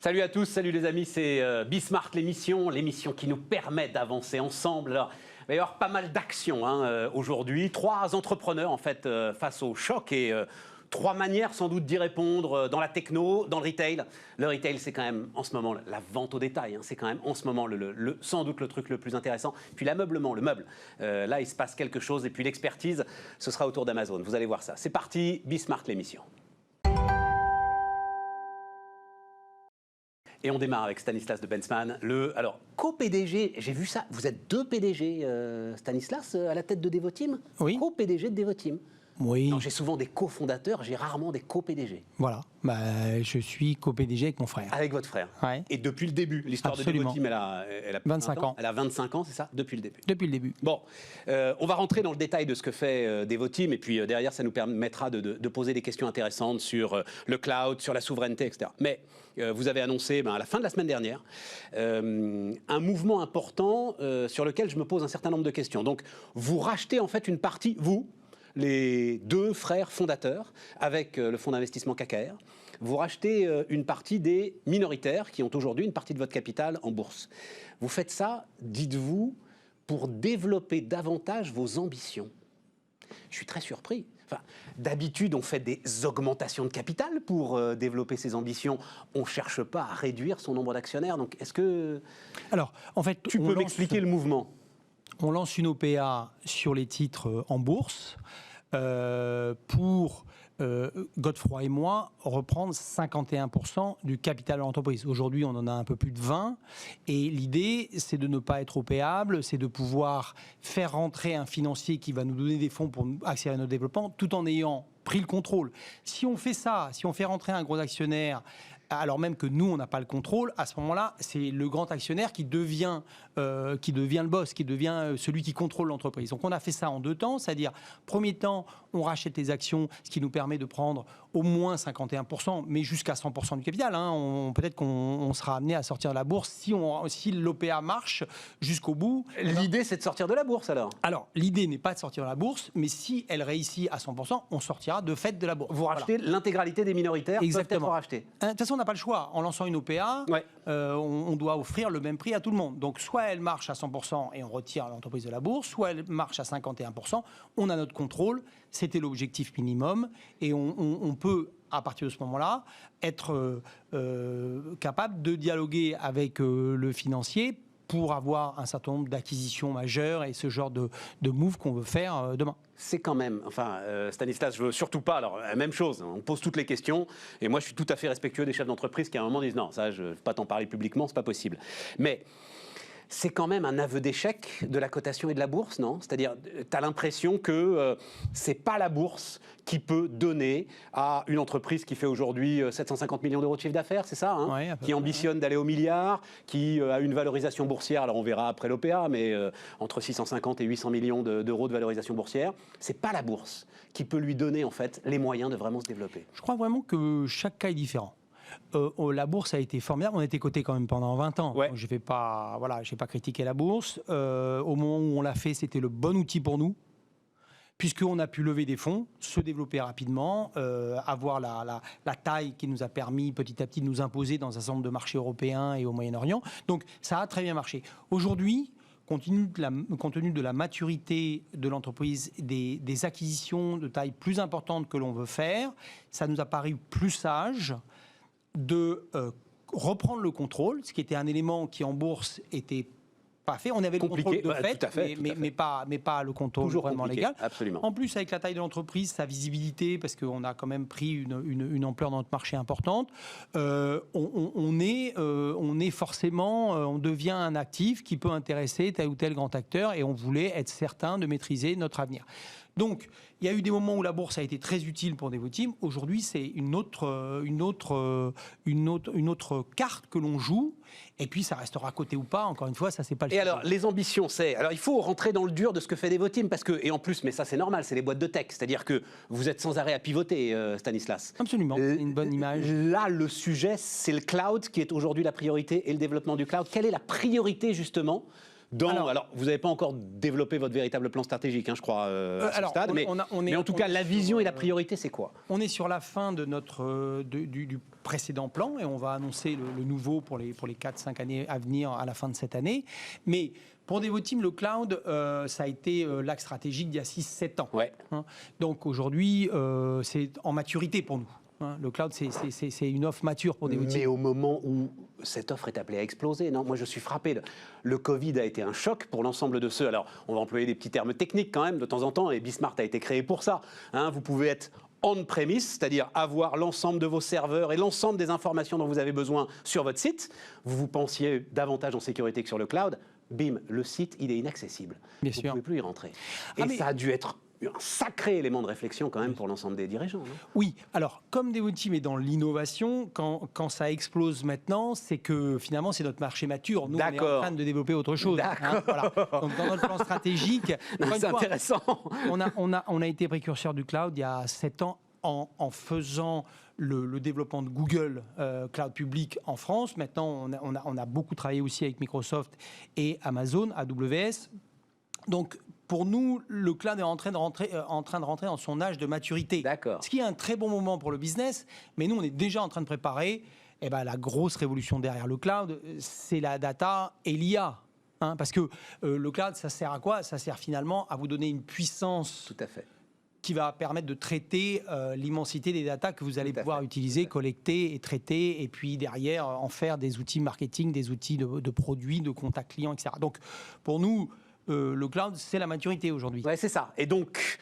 Salut à tous, salut les amis, c'est Bismart l'émission qui nous permet d'avancer ensemble. Alors, il va y avoir pas mal d'actions aujourd'hui. 3 entrepreneurs en fait face au choc et 3 manières sans doute d'y répondre dans la techno, dans le retail. Le retail, c'est quand même en ce moment la vente au détail. C'est quand même en ce moment sans doute le truc le plus intéressant. Puis l'ameublement, le meuble. Là, il se passe quelque chose. Et puis l'expertise, ce sera autour d'Amazon. Vous allez voir ça. C'est parti, Bismart l'émission. Et on démarre avec Stanislas de Bensman, alors co-PDG, j'ai vu ça, vous êtes 2 PDG, Stanislas, à la tête de Devoteam. Oui. Co-PDG de Devoteam. Oui. J'ai souvent des cofondateurs, j'ai rarement des co-PDG. Voilà, je suis co-PDG avec mon frère. Avec votre frère. Ouais. Et depuis le début, l'histoire de Devoteam, elle a 25 ans. Elle a 25 ans, c'est ça, depuis le début. Depuis le début. Bon, on va rentrer dans le détail de ce que fait Devoteam, et puis derrière, ça nous permettra de poser des questions intéressantes sur le cloud, sur la souveraineté, etc. Mais vous avez annoncé à la fin de la semaine dernière un mouvement important sur lequel je me pose un certain nombre de questions. Donc, vous rachetez en fait une partie, vous, les 2 frères fondateurs, avec le fonds d'investissement KKR, vous rachetez une partie des minoritaires qui ont aujourd'hui une partie de votre capital en bourse. Vous faites ça, dites-vous, pour développer davantage vos ambitions. Je suis très surpris. Enfin, d'habitude, on fait des augmentations de capital pour développer ses ambitions. On ne cherche pas à réduire son nombre d'actionnaires. Donc, est-ce que... Alors, en fait, tu peux m'expliquer le mouvement? On lance une OPA sur les titres en bourse pour Godefroy et moi reprendre 51% du capital de l'entreprise. Aujourd'hui, on en a un peu plus de 20. Et l'idée, c'est de ne pas être opéable, c'est de pouvoir faire rentrer un financier qui va nous donner des fonds pour accélérer notre développement, tout en ayant pris le contrôle. Si on fait ça, si on fait rentrer un gros actionnaire, alors même que nous, on n'a pas le contrôle, à ce moment-là, c'est le grand actionnaire qui devient le boss, qui devient celui qui contrôle l'entreprise. Donc on a fait ça en 2 temps, c'est-à-dire, premier temps, on rachète les actions, ce qui nous permet de prendre au moins 51%, mais jusqu'à 100% du capital. Peut-être qu'on sera amené à sortir de la bourse si l'OPA marche jusqu'au bout. L'idée, c'est de sortir de la bourse, alors? Alors, l'idée n'est pas de sortir de la bourse, mais si elle réussit à 100%, on sortira de fait de la bourse. Vous rachetez l'intégralité des minoritaires. Exactement. Peuvent être rachetés. De toute façon, on n'a pas le choix. En lançant une OPA, ouais. On doit offrir le même prix à tout le monde. Donc, soit elle marche à 100% et on retire l'entreprise de la bourse, soit elle marche à 51%. On a notre contrôle. C'était l'objectif minimum. Et on peut, à partir de ce moment-là, être capable de dialoguer avec le financier pour avoir un certain nombre d'acquisitions majeures et ce genre de move qu'on veut faire demain. C'est quand même, Stanislas, je veux surtout pas, alors la même chose, on pose toutes les questions, et moi je suis tout à fait respectueux des chefs d'entreprise qui à un moment disent non, ça je ne vais pas t'en parler publiquement, c'est pas possible. Mais c'est quand même un aveu d'échec de la cotation et de la bourse, non? C'est-à-dire, tu as l'impression que c'est pas la bourse qui peut donner à une entreprise qui fait aujourd'hui 750 millions d'euros de chiffre d'affaires, c'est ça, ouais, qui ambitionne d'aller au milliard, qui a une valorisation boursière, alors on verra après l'OPA, mais entre 650 et 800 millions d'euros de valorisation boursière, c'est pas la bourse qui peut lui donner en fait les moyens de vraiment se développer. Je crois vraiment que chaque cas est différent. La bourse a été formidable. On a été coté quand même pendant 20 ans. Ouais. Je ne vais pas critiquer la bourse. Au moment où on l'a fait, c'était le bon outil pour nous, puisqu'on a pu lever des fonds, se développer rapidement, avoir la taille qui nous a permis petit à petit de nous imposer dans un certain nombre de marchés européens et au Moyen-Orient. Donc ça a très bien marché. Aujourd'hui, compte tenu de la maturité de l'entreprise, des acquisitions de taille plus importante que l'on veut faire, ça nous a paru plus sage de reprendre le contrôle, ce qui était un élément qui en bourse était pas fait. On avait compliqué, le contrôle de fait, mais pas le contrôle toujours vraiment compliqué, légal. Absolument. En plus, avec la taille de l'entreprise, sa visibilité, parce qu'on a quand même pris une ampleur dans notre marché importante, on est forcément, on devient un actif qui peut intéresser tel ou tel grand acteur, et on voulait être certain de maîtriser notre avenir. Donc, il y a eu des moments où la bourse a été très utile pour Devoteam. Aujourd'hui, c'est une autre carte que l'on joue. Et puis, ça restera coté ou pas. Encore une fois, ça, c'est pas le sujet. Et alors, les ambitions, alors, il faut rentrer dans le dur de ce que fait Devoteam, parce que, et en plus, mais ça, c'est normal, c'est les boîtes de tech. C'est-à-dire que vous êtes sans arrêt à pivoter, Stanislas. Absolument, c'est une bonne image. Là, le sujet, c'est le cloud qui est aujourd'hui la priorité et le développement du cloud. Quelle est la priorité, justement, Alors, vous n'avez pas encore développé votre véritable plan stratégique, hein, je crois, à ce stade. Mais en tout cas, la vision et la priorité, c'est quoi? On est sur la fin de du précédent plan et on va annoncer le nouveau pour les 4-5 années à venir à la fin de cette année. Mais pour Devoteam, le cloud, ça a été l'axe stratégique d'il y a 6-7 ans. Ouais. Donc aujourd'hui, c'est en maturité pour nous. Le cloud, c'est une offre mature pour Devoteam. Mais au moment où cette offre est appelée à exploser, non, moi je suis frappé. Le Covid a été un choc pour l'ensemble de ceux. Alors, on va employer des petits termes techniques quand même de temps en temps, et Bismart a été créé pour ça. Vous pouvez être on-premise, c'est-à-dire avoir l'ensemble de vos serveurs et l'ensemble des informations dont vous avez besoin sur votre site. Vous pensiez davantage en sécurité que sur le cloud. Bim, le site, il est inaccessible. Bien vous sûr. ne pouvez plus y rentrer. Et ça a dû être un sacré élément de réflexion quand même pour l'ensemble des dirigeants. Non? Oui, alors comme Devoteam est dans l'innovation, quand ça explose maintenant, c'est que finalement c'est notre marché mature. Nous, on est en train de développer autre chose. Voilà. Donc dans notre plan stratégique, c'est intéressant. On a été précurseur du cloud il y a 7 ans en faisant le développement de Google Cloud public en France. Maintenant, on a beaucoup travaillé aussi avec Microsoft et Amazon, AWS. Donc, pour nous, le cloud est en train de rentrer dans son âge de maturité. D'accord. Ce qui est un très bon moment pour le business, mais nous, on est déjà en train de préparer la grosse révolution derrière le cloud, c'est la data et l'IA. Parce que le cloud, ça sert à quoi? Ça sert finalement à vous donner une puissance. Tout à fait. Qui va permettre de traiter l'immensité des datas que vous allez pouvoir utiliser, collecter et traiter, et puis derrière en faire des outils marketing, des outils de produits, de contact client, etc. Donc pour nous, le cloud, c'est la maturité aujourd'hui. Ouais, c'est ça. Et donc,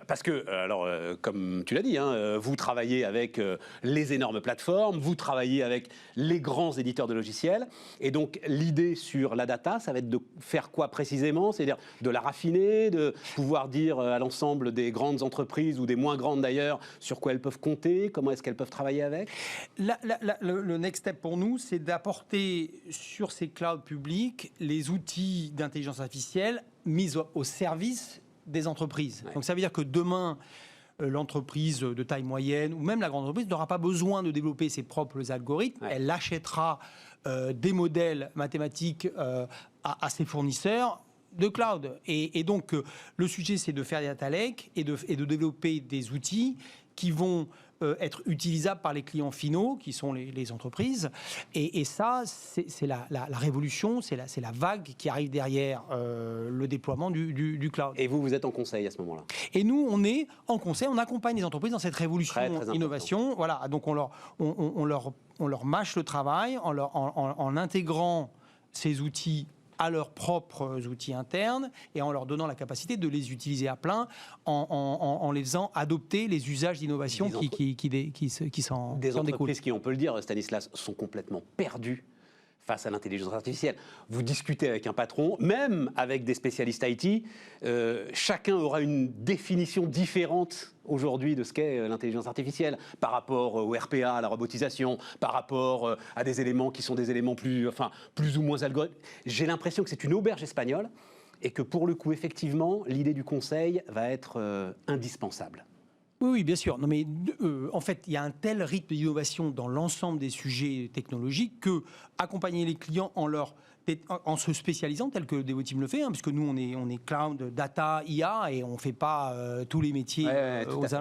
parce que, comme tu l'as dit, vous travaillez avec les énormes plateformes, vous travaillez avec les grands éditeurs de logiciels. Et donc, l'idée sur la data, ça va être de faire quoi précisément? C'est-à-dire de la raffiner, de pouvoir dire à l'ensemble des grandes entreprises ou des moins grandes d'ailleurs sur quoi elles peuvent compter, comment est-ce qu'elles peuvent travailler avec? Le next step pour nous, c'est d'apporter sur ces clouds publics les outils d'intelligence artificielle mise au service des entreprises. Ouais. Donc ça veut dire que demain, l'entreprise de taille moyenne ou même la grande entreprise n'aura pas besoin de développer ses propres algorithmes. Ouais. Elle achètera des modèles mathématiques à ses fournisseurs de cloud. Et donc, le sujet, c'est de faire des data lakes et de développer des outils qui vont être utilisables par les clients finaux, qui sont les entreprises. Et ça, c'est la révolution, c'est la vague qui arrive derrière le déploiement du cloud. Et vous êtes en conseil à ce moment-là? Et nous, on est en conseil, on accompagne les entreprises dans cette révolution très innovation. Voilà, donc on leur mâche le travail en intégrant ces outils à leurs propres outils internes et en leur donnant la capacité de les utiliser à plein en les faisant adopter les usages d'innovation qui s'en découlent. Des entreprises qui, on peut le dire, Stanislas, sont complètement perdues face à l'intelligence artificielle. Vous discutez avec un patron, même avec des spécialistes IT, chacun aura une définition différente aujourd'hui de ce qu'est l'intelligence artificielle par rapport au RPA, à la robotisation, par rapport à des éléments qui sont des éléments plus ou moins algorithmiques. J'ai l'impression que c'est une auberge espagnole et que pour le coup, effectivement, l'idée du conseil va être indispensable. Oui, bien sûr. Non, mais en fait, il y a un tel rythme d'innovation dans l'ensemble des sujets technologiques que accompagner les clients en se spécialisant, tel que Devoteam le fait, puisque nous, on est cloud, data, IA, et on ne fait pas tous les métiers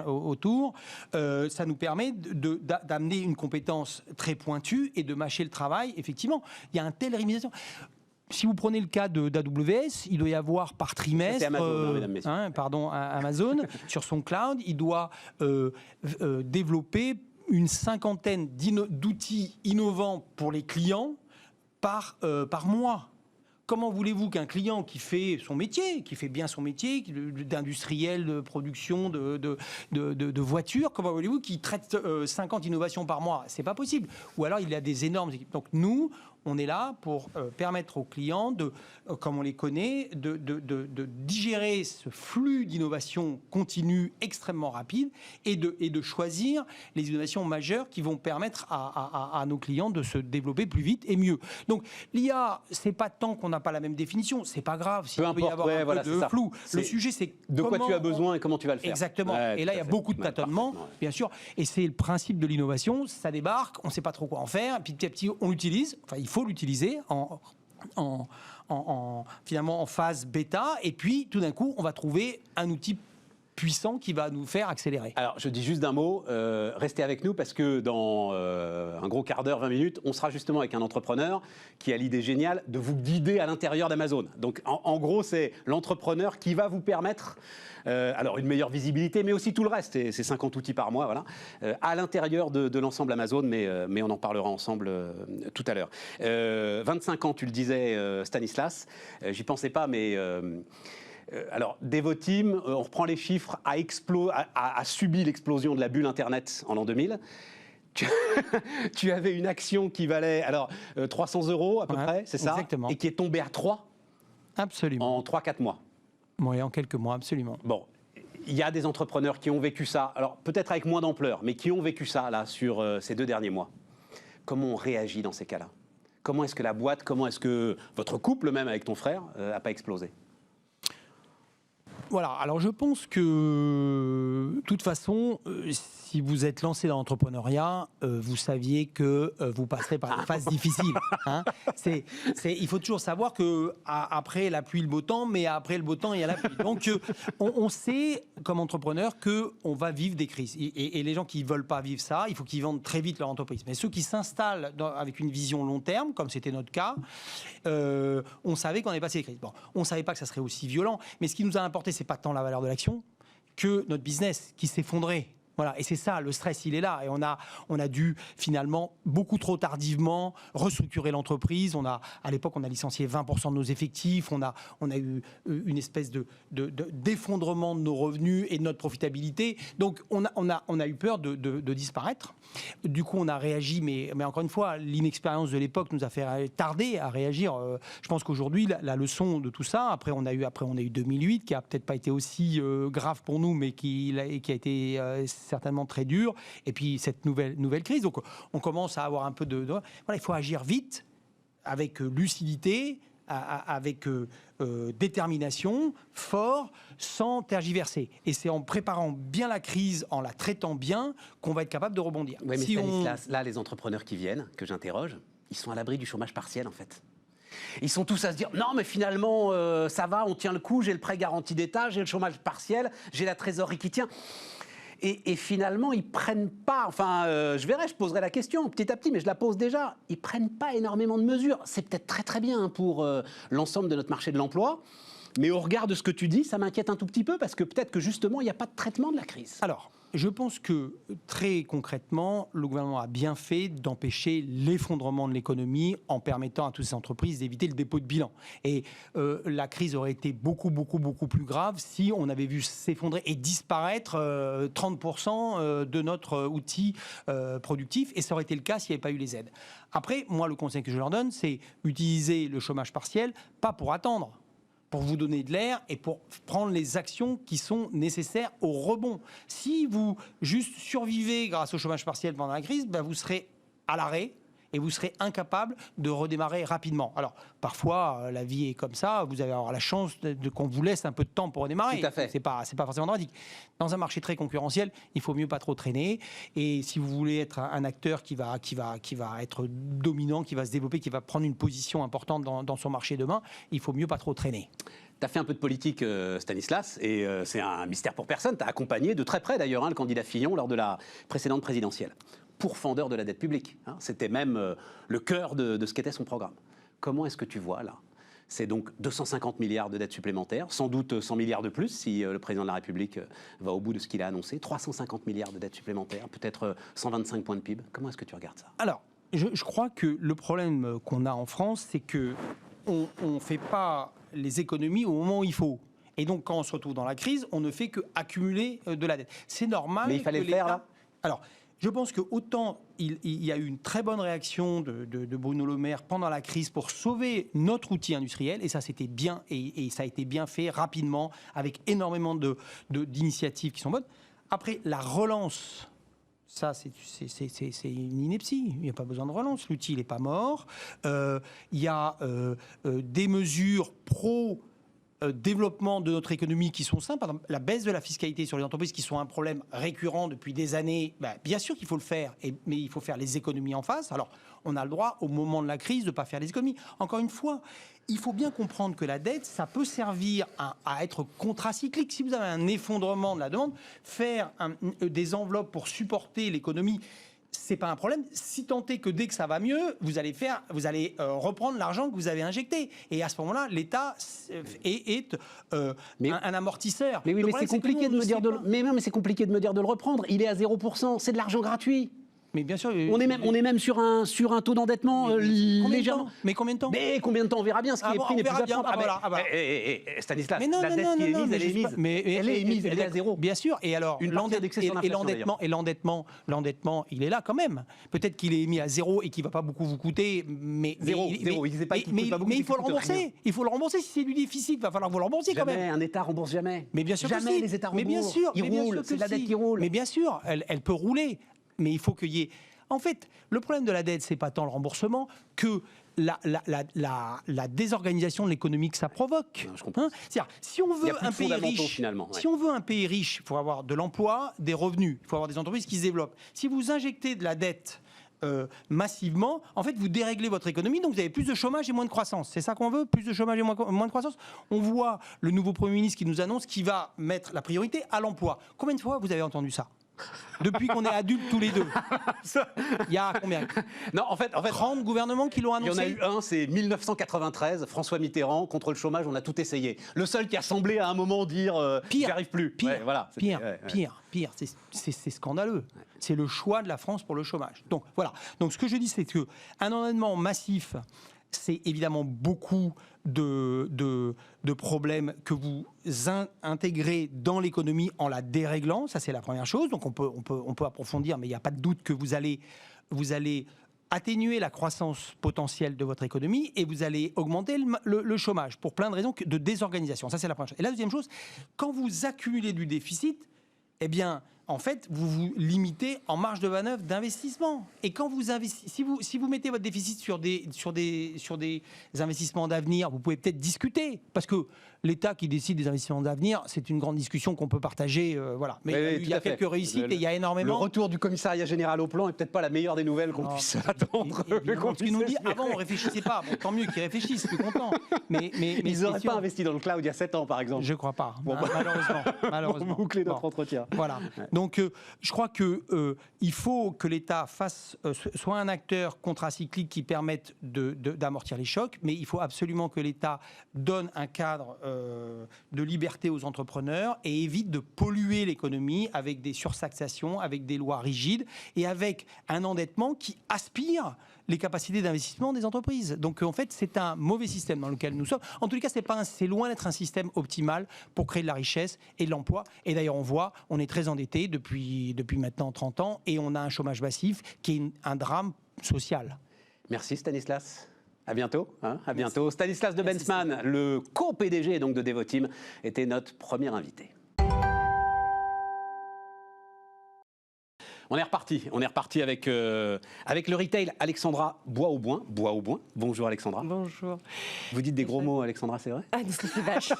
autour. Ça nous permet d'amener une compétence très pointue et de mâcher le travail. Effectivement, il y a un tel rythme d'innovation. Si vous prenez le cas d'AWS, il doit y avoir par trimestre, c'est Amazon, mesdames, messieurs. Amazon, sur son cloud, il doit développer une cinquantaine d'outils innovants pour les clients par mois. Comment voulez-vous qu'un client qui fait son métier, qui fait bien son métier, d'industriel, de production, de voitures, comment voulez-vous qu'il traite 50 innovations par mois? C'est pas possible. Ou alors il a des énormes équipes. Donc nous, on est là pour permettre aux clients, comme on les connaît, de digérer ce flux d'innovation continue extrêmement rapide et de choisir les innovations majeures qui vont permettre à nos clients de se développer plus vite et mieux. Donc l'IA, c'est pas tant qu'on n'a pas la même définition, c'est pas grave s'il peut y avoir un peu de flou. Le sujet, c'est de quoi tu as besoin et comment tu vas le faire. Exactement. Et là, il y a beaucoup de tâtonnements, bien sûr. Et c'est le principe de l'innovation. Ça débarque, on ne sait pas trop quoi en faire. Et puis petit à petit, on l'utilise. Enfin, il faut l'utiliser finalement en phase bêta, et puis tout d'un coup, on va trouver un outil puissant qui va nous faire accélérer. Alors, je dis juste d'un mot, restez avec nous parce que dans un gros quart d'heure, 20 minutes, on sera justement avec un entrepreneur qui a l'idée géniale de vous guider à l'intérieur d'Amazon. Donc, en gros, c'est l'entrepreneur qui va vous permettre alors une meilleure visibilité, mais aussi tout le reste, et c'est 50 outils par mois, voilà, à l'intérieur de l'ensemble Amazon, mais on en parlera ensemble tout à l'heure. 25 ans, tu le disais, Stanislas, j'y pensais pas, mais... alors, Devoteam, on reprend les chiffres, a subi l'explosion de la bulle Internet en l'an 2000. Tu avais une action qui valait 300 € à peu près, c'est ça? Exactement. Et qui est tombée à 3 Absolument. en 3-4 mois. Oui, en quelques mois, absolument. Bon, il y a des entrepreneurs qui ont vécu ça, alors peut-être avec moins d'ampleur, mais qui ont vécu ça là sur ces 2 derniers mois. Comment on réagit dans ces cas-là? Comment est-ce que la boîte, comment est-ce que votre couple même avec ton frère n'a pas explosé? Voilà, alors je pense que, de toute façon, si vous êtes lancé dans l'entrepreneuriat, vous saviez que vous passerez par des phases difficiles. Hein. Il faut toujours savoir qu'après la pluie, le beau temps, mais après le beau temps, il y a la pluie. Donc, on sait, comme entrepreneur, qu'on va vivre des crises. Et les gens qui ne veulent pas vivre ça, il faut qu'ils vendent très vite leur entreprise. Mais ceux qui s'installent avec une vision long terme, comme c'était notre cas, on savait qu'on allait passer les crises. Bon, on ne savait pas que ça serait aussi violent, mais ce qui nous a importé, c'est pas tant la valeur de l'action que notre business qui s'effondrait. Voilà, et c'est ça, le stress, il est là. Et on a dû finalement beaucoup trop tardivement restructurer l'entreprise. À l'époque, on a licencié 20% de nos effectifs. On a eu une espèce d'effondrement de nos revenus et de notre profitabilité. Donc, on a eu peur de disparaître. Du coup, on a réagi, mais encore une fois, l'inexpérience de l'époque nous a fait tarder à réagir. Je pense qu'aujourd'hui, la leçon de tout ça, après on a eu 2008, qui a peut-être pas été aussi grave pour nous, mais qui a été certainement très dur. Et puis cette nouvelle crise. Donc, on commence à avoir un peu de voilà, il faut agir vite, avec lucidité, avec détermination, fort, sans tergiverser. Et c'est en préparant bien la crise, en la traitant bien, qu'on va être capable de rebondir. Oui, mais Stanislas, là, les entrepreneurs qui viennent, que j'interroge, ils sont à l'abri du chômage partiel, en fait. Ils sont tous à se dire, non, mais finalement, ça va, on tient le coup, j'ai le prêt garanti d'État, j'ai le chômage partiel, j'ai la trésorerie qui tient. Et finalement, ils prennent pas, je poserai la question petit à petit, mais je la pose déjà, ils prennent pas énormément de mesures. C'est peut-être très très bien pour l'ensemble de notre marché de l'emploi, mais au regard de ce que tu dis, ça m'inquiète un tout petit peu, parce que peut-être que justement, il n'y a pas de traitement de la crise. Alors, je pense que très concrètement, le gouvernement a bien fait d'empêcher l'effondrement de l'économie en permettant à toutes ces entreprises d'éviter le dépôt de bilan. Et la crise aurait été beaucoup plus grave si on avait vu s'effondrer et disparaître 30% de notre outil productif. Et ça aurait été le cas s'il n'y avait pas eu les aides. Après, moi, le conseil que je leur donne, c'est utiliser le chômage partiel, pas pour attendre, pour vous donner de l'air et pour prendre les actions qui sont nécessaires au rebond. Si vous juste survivez grâce au chômage partiel pendant la crise, vous serez à l'arrêt et vous serez incapable de redémarrer rapidement. Alors, parfois, la vie est comme ça, vous allez avoir la chance qu'on vous laisse un peu de temps pour redémarrer. Tout à fait. C'est pas forcément dramatique. Dans un marché très concurrentiel, il faut mieux pas trop traîner. Et si vous voulez être un acteur qui va être dominant, qui va se développer, qui va prendre une position importante dans son marché demain, il faut mieux pas trop traîner. Tu as fait un peu de politique, Stanislas, et c'est un mystère pour personne. Tu as accompagné de très près, d'ailleurs, le candidat Fillon lors de la précédente présidentielle. Pourfendeur de la dette publique. C'était même le cœur de ce qu'était son programme. Comment est-ce que tu vois, là? C'est donc 250 milliards de dettes supplémentaires, sans doute 100 milliards de plus si le président de la République va au bout de ce qu'il a annoncé. 350 milliards de dettes supplémentaires, peut-être 125 points de PIB. Comment est-ce que tu regardes ça? Alors, je crois que le problème qu'on a en France, c'est qu'on ne fait pas les économies au moment où il faut. Et donc, quand on se retrouve dans la crise, on ne fait qu'accumuler de la dette. C'est normal. Mais il fallait le faire, là? Alors, je pense que autant il y a eu une très bonne réaction de Bruno Le Maire pendant la crise pour sauver notre outil industriel, et ça c'était bien, et ça a été bien fait rapidement, avec énormément d'initiatives qui sont bonnes. Après, la relance, ça c'est une ineptie, il n'y a pas besoin de relance, l'outil n'est pas mort. Il y a des mesures développement de notre économie qui sont simples. Par exemple, la baisse de la fiscalité sur les entreprises qui sont un problème récurrent depuis des années, bien sûr qu'il faut le faire, mais il faut faire les économies en face. Alors, on a le droit, au moment de la crise, de ne pas faire les économies. Encore une fois, il faut bien comprendre que la dette, ça peut servir à être contracyclique. Si vous avez un effondrement de la demande, faire des enveloppes pour supporter l'économie, c'est pas un problème. Si tant est que dès que ça va mieux, vous allez reprendre l'argent que vous avez injecté. Et à ce moment-là, l'État est un amortisseur. Mais oui, mais c'est compliqué de me dire c'est compliqué de me dire de le reprendre. Il est à 0%, c'est de l'argent gratuit. Mais bien sûr, on est même sur un taux d'endettement légèrement. Mais combien de temps ? Mais combien de temps ? On verra bien. Ce qui est pris n'est plus à prendre. Stanislas, la dette qui est mise, elle est mise. Elle est émise, elle est à zéro. Bien sûr. Et alors, l'endettement, il est là quand même. Peut-être qu'il est mis à zéro et qu'il ne va pas beaucoup vous coûter. Mais il faut le rembourser. Il faut le rembourser. Si c'est du déficit, il va falloir vous le rembourser quand même. Jamais un État rembourse jamais. Mais bien sûr que jamais les États remboursent. Mais bien sûr, ils roulent. C'est la dette qui roule. Mais bien sûr, elle peut rouler. Mais il faut qu'il y ait... En fait, le problème de la dette, c'est pas tant le remboursement que la désorganisation de l'économie que ça provoque. Non, je comprends. C'est-à-dire, si on veut un pays riche, si on veut un pays riche, il faut avoir de l'emploi, des revenus, il faut avoir des entreprises qui se développent. Si vous injectez de la dette massivement, en fait, vous déréglez votre économie, donc vous avez plus de chômage et moins de croissance. C'est ça qu'on veut, plus de chômage et moins de croissance. On voit le nouveau Premier ministre qui nous annonce qu'il va mettre la priorité à l'emploi. Combien de fois vous avez entendu ça ? Depuis qu'on est adultes tous les deux. Il y a combien ? Non, en fait, 30 gouvernements qui l'ont annoncé. Il y en a eu un, c'est 1993, François Mitterrand, contre le chômage, on a tout essayé. Le seul qui a semblé à un moment dire j'y arrive plus. Pire, c'est scandaleux. Ouais. C'est le choix de la France pour le chômage. Donc voilà. Donc ce que je dis, c'est qu'un endettement massif, c'est évidemment beaucoup de problèmes que vous intégrez dans l'économie en la déréglant. Ça, c'est la première chose. Donc, on peut approfondir, mais il n'y a pas de doute que vous allez atténuer la croissance potentielle de votre économie et vous allez augmenter le chômage pour plein de raisons de désorganisation. Ça, c'est la première chose. Et la deuxième chose, quand vous accumulez du déficit, eh bien, en fait, vous vous limitez en marge de manœuvre d'investissement. Et quand vous investissez, si vous mettez votre déficit sur des investissements d'avenir, vous pouvez peut-être discuter. Parce que l'État qui décide des investissements d'avenir, c'est une grande discussion qu'on peut partager. Voilà. Mais il y a quelques réussites et il y a énormément. Le retour du commissariat général au plan n'est peut-être pas la meilleure des nouvelles qu'on puisse attendre. Parce qu'ils nous dit avant, on ne réfléchissait pas. Bon, tant mieux qu'ils réfléchissent, je suis content. Mais ils n'auraient pas investi dans le cloud il y a 7 ans, par exemple. Je ne crois pas. Bon, malheureusement. Pour boucler notre entretien. Voilà. Ouais. Donc, je crois qu'il faut que l'État soit un acteur contracyclique qui permette d'amortir les chocs, mais il faut absolument que l'État donne un cadre de liberté aux entrepreneurs et évite de polluer l'économie avec des surtaxations, avec des lois rigides et avec un endettement qui aspire les capacités d'investissement des entreprises. Donc en fait, c'est un mauvais système dans lequel nous sommes. En tous les cas, c'est loin d'être un système optimal pour créer de la richesse et de l'emploi. Et d'ailleurs, on est très endetté depuis maintenant 30 ans et on a un chômage massif qui est un drame social. Merci Stanislas. À bientôt. À bientôt. Stanislas de Bensman, le co-PDG donc de Devoteam, était notre premier invité. On est reparti avec le retail. Alexandra Bois-Auboin. Bonjour Alexandra. Bonjour. Vous dites des gros mots, Alexandra, c'est vrai ? Ah, c'est vache.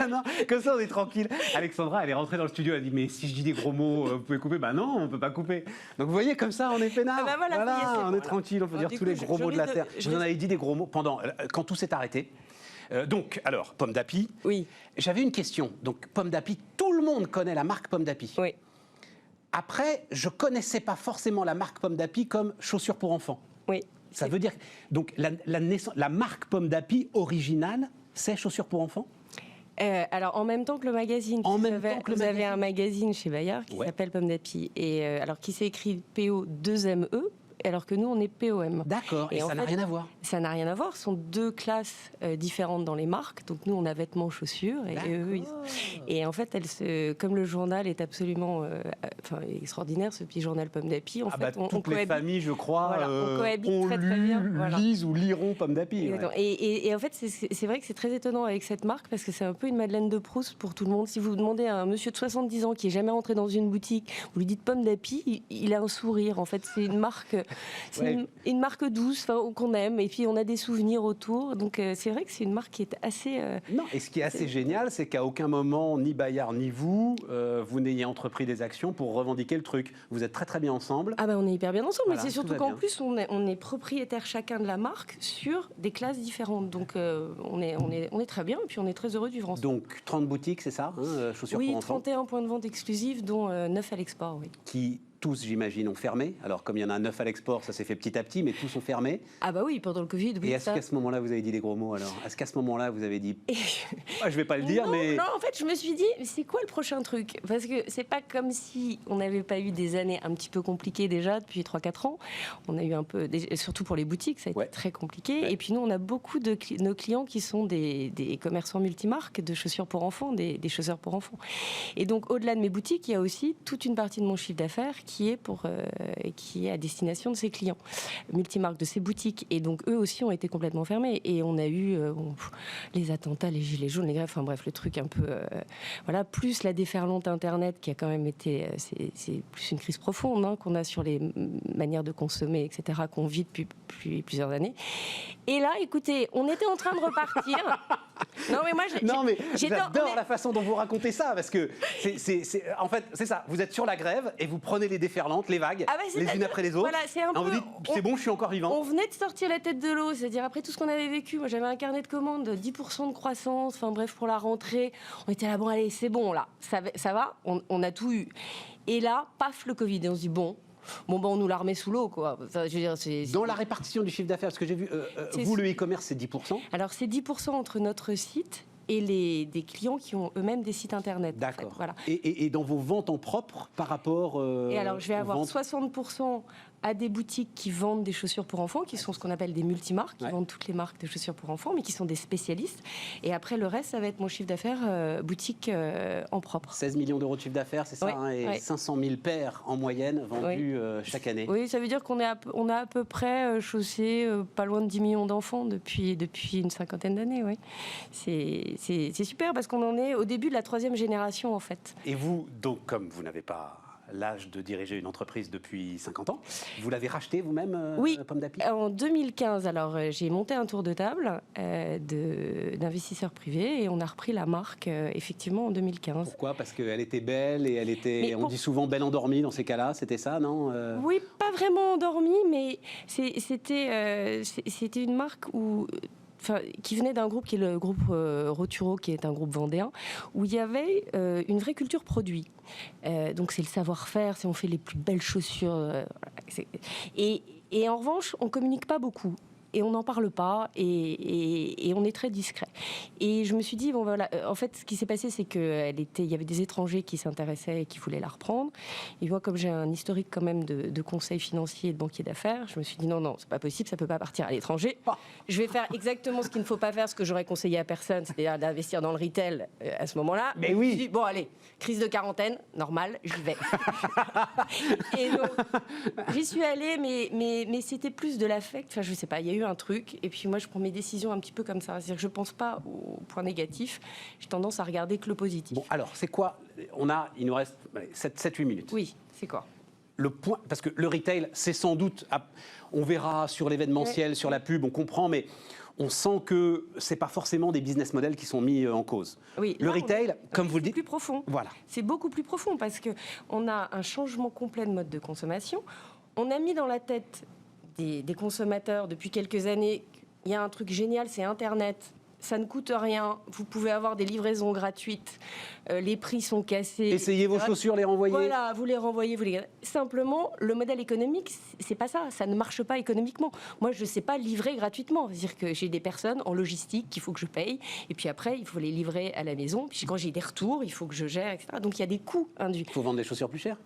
non, comme ça on est tranquille. Alexandra, elle est rentrée dans le studio, elle a dit mais si je dis des gros mots, vous pouvez couper ? Bah non, on peut pas couper. Donc vous voyez, comme ça on est peinard. Voilà, on est tranquille, on peut dire tous les gros mots de la terre. Vous en avez dit des gros mots quand tout s'est arrêté. Donc, alors, Pomme d'Api. Oui. J'avais une question. Donc, Pomme d'Api, tout le monde connaît la marque Pomme d'Api. Oui. Après, je ne connaissais pas forcément la marque Pomme d'Api comme chaussures pour enfants. Oui. Ça veut dire... Donc, la marque Pomme d'Api originale, c'est chaussures pour enfants ? Alors, en même temps que le magazine, vous avez un magazine chez Bayard qui s'appelle Pomme d'Api, et alors qui s'écrit PO2ME, alors que nous, on est POM. D'accord, et ça n'a rien à voir. Ça n'a rien à voir, ce sont deux classes différentes dans les marques. Donc nous, on a vêtements, chaussures, et eux, et en fait, comme le journal est absolument extraordinaire, ce petit journal Pomme d'Api, toutes les familles, je crois, on cohabite très bien. Lisent ou liront Pomme d'Api. Et en fait, c'est vrai que c'est très étonnant avec cette marque, parce que c'est un peu une Madeleine de Proust pour tout le monde. Si vous demandez à un monsieur de 70 ans qui n'est jamais rentré dans une boutique, vous lui dites Pomme d'Api, il a un sourire. En fait, c'est une marque C'est une marque douce, qu'on aime, et puis on a des souvenirs autour. Donc c'est vrai que c'est une marque qui est assez... Non, et ce qui est assez génial, c'est qu'à aucun moment, ni Bayard ni vous, vous n'ayez entrepris des actions pour revendiquer le truc. Vous êtes très très bien ensemble. Ah on est hyper bien ensemble, Voilà, mais c'est surtout tout va qu'en bien. plus on est propriétaire chacun de la marque sur des classes différentes. Donc on est très bien, et puis on est très heureux de vivre ensemble. Donc 30 boutiques, c'est ça, chaussures Oui, pour enfants, 31 points de vente exclusifs, dont 9 à l'export, oui. qui tous, j'imagine, ont fermé. Alors comme il y en a 9 à l'export, ça s'est fait petit à petit, mais tous ont fermé. Ah bah oui, pendant le Covid, oui. Et est-ce ça. qu'à ce moment-là, vous avez dit des gros mots alors? Est-ce qu'à ce moment-là, vous avez dit je vais pas le dire, non, mais... Non, en fait, je me suis dit, c'est quoi le prochain truc? Parce que c'est pas comme si on n'avait pas eu des années un petit peu compliquées déjà depuis 3-4 ans. On a eu un peu, surtout pour les boutiques, ça a été très compliqué. Ouais. Et puis nous, on a beaucoup de nos clients qui sont des commerçants multimarques de chaussures pour enfants, des chausseurs pour enfants. Et donc, au-delà de mes boutiques, il y a aussi toute une partie de mon chiffre d'affaires qui est à destination de ces clients multimarques, de ces boutiques. Et donc, eux aussi ont été complètement fermés. Et on a eu les attentats, les gilets jaunes, les grèves, enfin bref, le truc un peu... voilà, plus la déferlante Internet qui a quand même été... c'est plus une crise profonde qu'on a sur les manières de consommer, etc., qu'on vit depuis plusieurs années. Et là, écoutez, on était en train de repartir. Non, mais moi, j'adore la façon dont vous racontez ça, parce que en fait, c'est ça. Vous êtes sur la grève et vous prenez les déferlantes, les vagues, les unes après les autres. Voilà, c'est un peu... Vous dites, c'est bon, je suis encore vivant. On venait de sortir la tête de l'eau, c'est-à-dire après tout ce qu'on avait vécu. Moi, j'avais un carnet de commandes de 10% de croissance, enfin bref, pour la rentrée. On était là, bon, allez, c'est bon, là, ça va, on a tout eu. Et là, paf, le Covid. Et on se dit, bon, on nous la remet sous l'eau, quoi. Enfin, je veux dire, Dans la répartition du chiffre d'affaires, parce que j'ai vu, vous, le e-commerce, c'est 10%. Alors, c'est 10% entre notre site et des clients qui ont eux-mêmes des sites internet. D'accord. En fait, voilà. Et dans vos ventes en propre par rapport... et alors, je vais avoir ventes... 60% à des boutiques qui vendent des chaussures pour enfants, qui sont ce qu'on appelle des multimarques, qui vendent toutes les marques de chaussures pour enfants, mais qui sont des spécialistes. Et après, le reste, ça va être mon chiffre d'affaires boutique en propre. 16 millions d'euros de chiffre d'affaires, c'est ça, et 500 000 paires en moyenne vendues chaque année. Oui, ça veut dire qu'on on a à peu près chaussé pas loin de 10 millions d'enfants depuis une cinquantaine d'années. Oui. C'est super parce qu'on en est au début de la 3e génération, en fait. Et vous, donc, comme vous n'avez pas l'âge de diriger une entreprise depuis 50 ans, vous l'avez racheté vous-même, oui, Pomme d'Api? En 2015, alors j'ai monté un tour de table d'investisseurs privés et on a repris la marque effectivement en 2015. Pourquoi? Parce qu'elle était belle et elle était, on dit souvent belle endormie dans ces cas-là, c'était ça, non? Oui, pas vraiment endormie, mais c'était une marque qui venait d'un groupe qui est le groupe Roturo, qui est un groupe vendéen, où il y avait une vraie culture produit. Donc c'est le savoir-faire, on fait les plus belles chaussures. Et en revanche, on communique pas beaucoup. Et on n'en parle pas, et on est très discret. Et je me suis dit, bon voilà, en fait, ce qui s'est passé, c'est qu'il y avait des étrangers qui s'intéressaient et qui voulaient la reprendre. Et moi, comme j'ai un historique quand même de conseil financier et de banquier d'affaires, je me suis dit, non, c'est pas possible, ça peut pas partir à l'étranger. Je vais faire exactement ce qu'il ne faut pas faire, ce que j'aurais conseillé à personne, c'est-à-dire d'investir dans le retail à ce moment-là. Mais oui. Je me suis dit, bon, allez, crise de quarantaine, normal, j'y vais. Et donc, j'y suis allée, mais c'était plus de l'affect. Enfin, je sais pas, il y a eu un truc, et puis moi je prends mes décisions un petit peu comme ça, c'est-à-dire que je pense pas aux points négatifs, j'ai tendance à regarder que le positif. Bon, alors c'est quoi? Il nous reste 7-8 minutes. Oui, c'est quoi? Le point, parce que le retail, c'est sans doute, on verra sur l'événementiel, sur la pub, on comprend, mais on sent que c'est pas forcément des business models qui sont mis en cause. Oui, le retail, comme vous le dites, c'est plus profond. Voilà. C'est beaucoup plus profond parce que on a un changement complet de mode de consommation. On a mis dans la tête des consommateurs depuis quelques années, il y a un truc génial, c'est Internet. Ça ne coûte rien, vous pouvez avoir des livraisons gratuites, les prix sont cassés. Essayez vos chaussures, les renvoyer. Voilà, vous les renvoyez, vous les gardez. Simplement, le modèle économique, c'est pas ça, ça ne marche pas économiquement. Moi, je ne sais pas livrer gratuitement, c'est-à-dire que j'ai des personnes en logistique qu'il faut que je paye, et puis après, il faut les livrer à la maison, puis quand j'ai des retours, il faut que je gère, etc. Donc il y a des coûts induits. Il faut vendre des chaussures plus chères.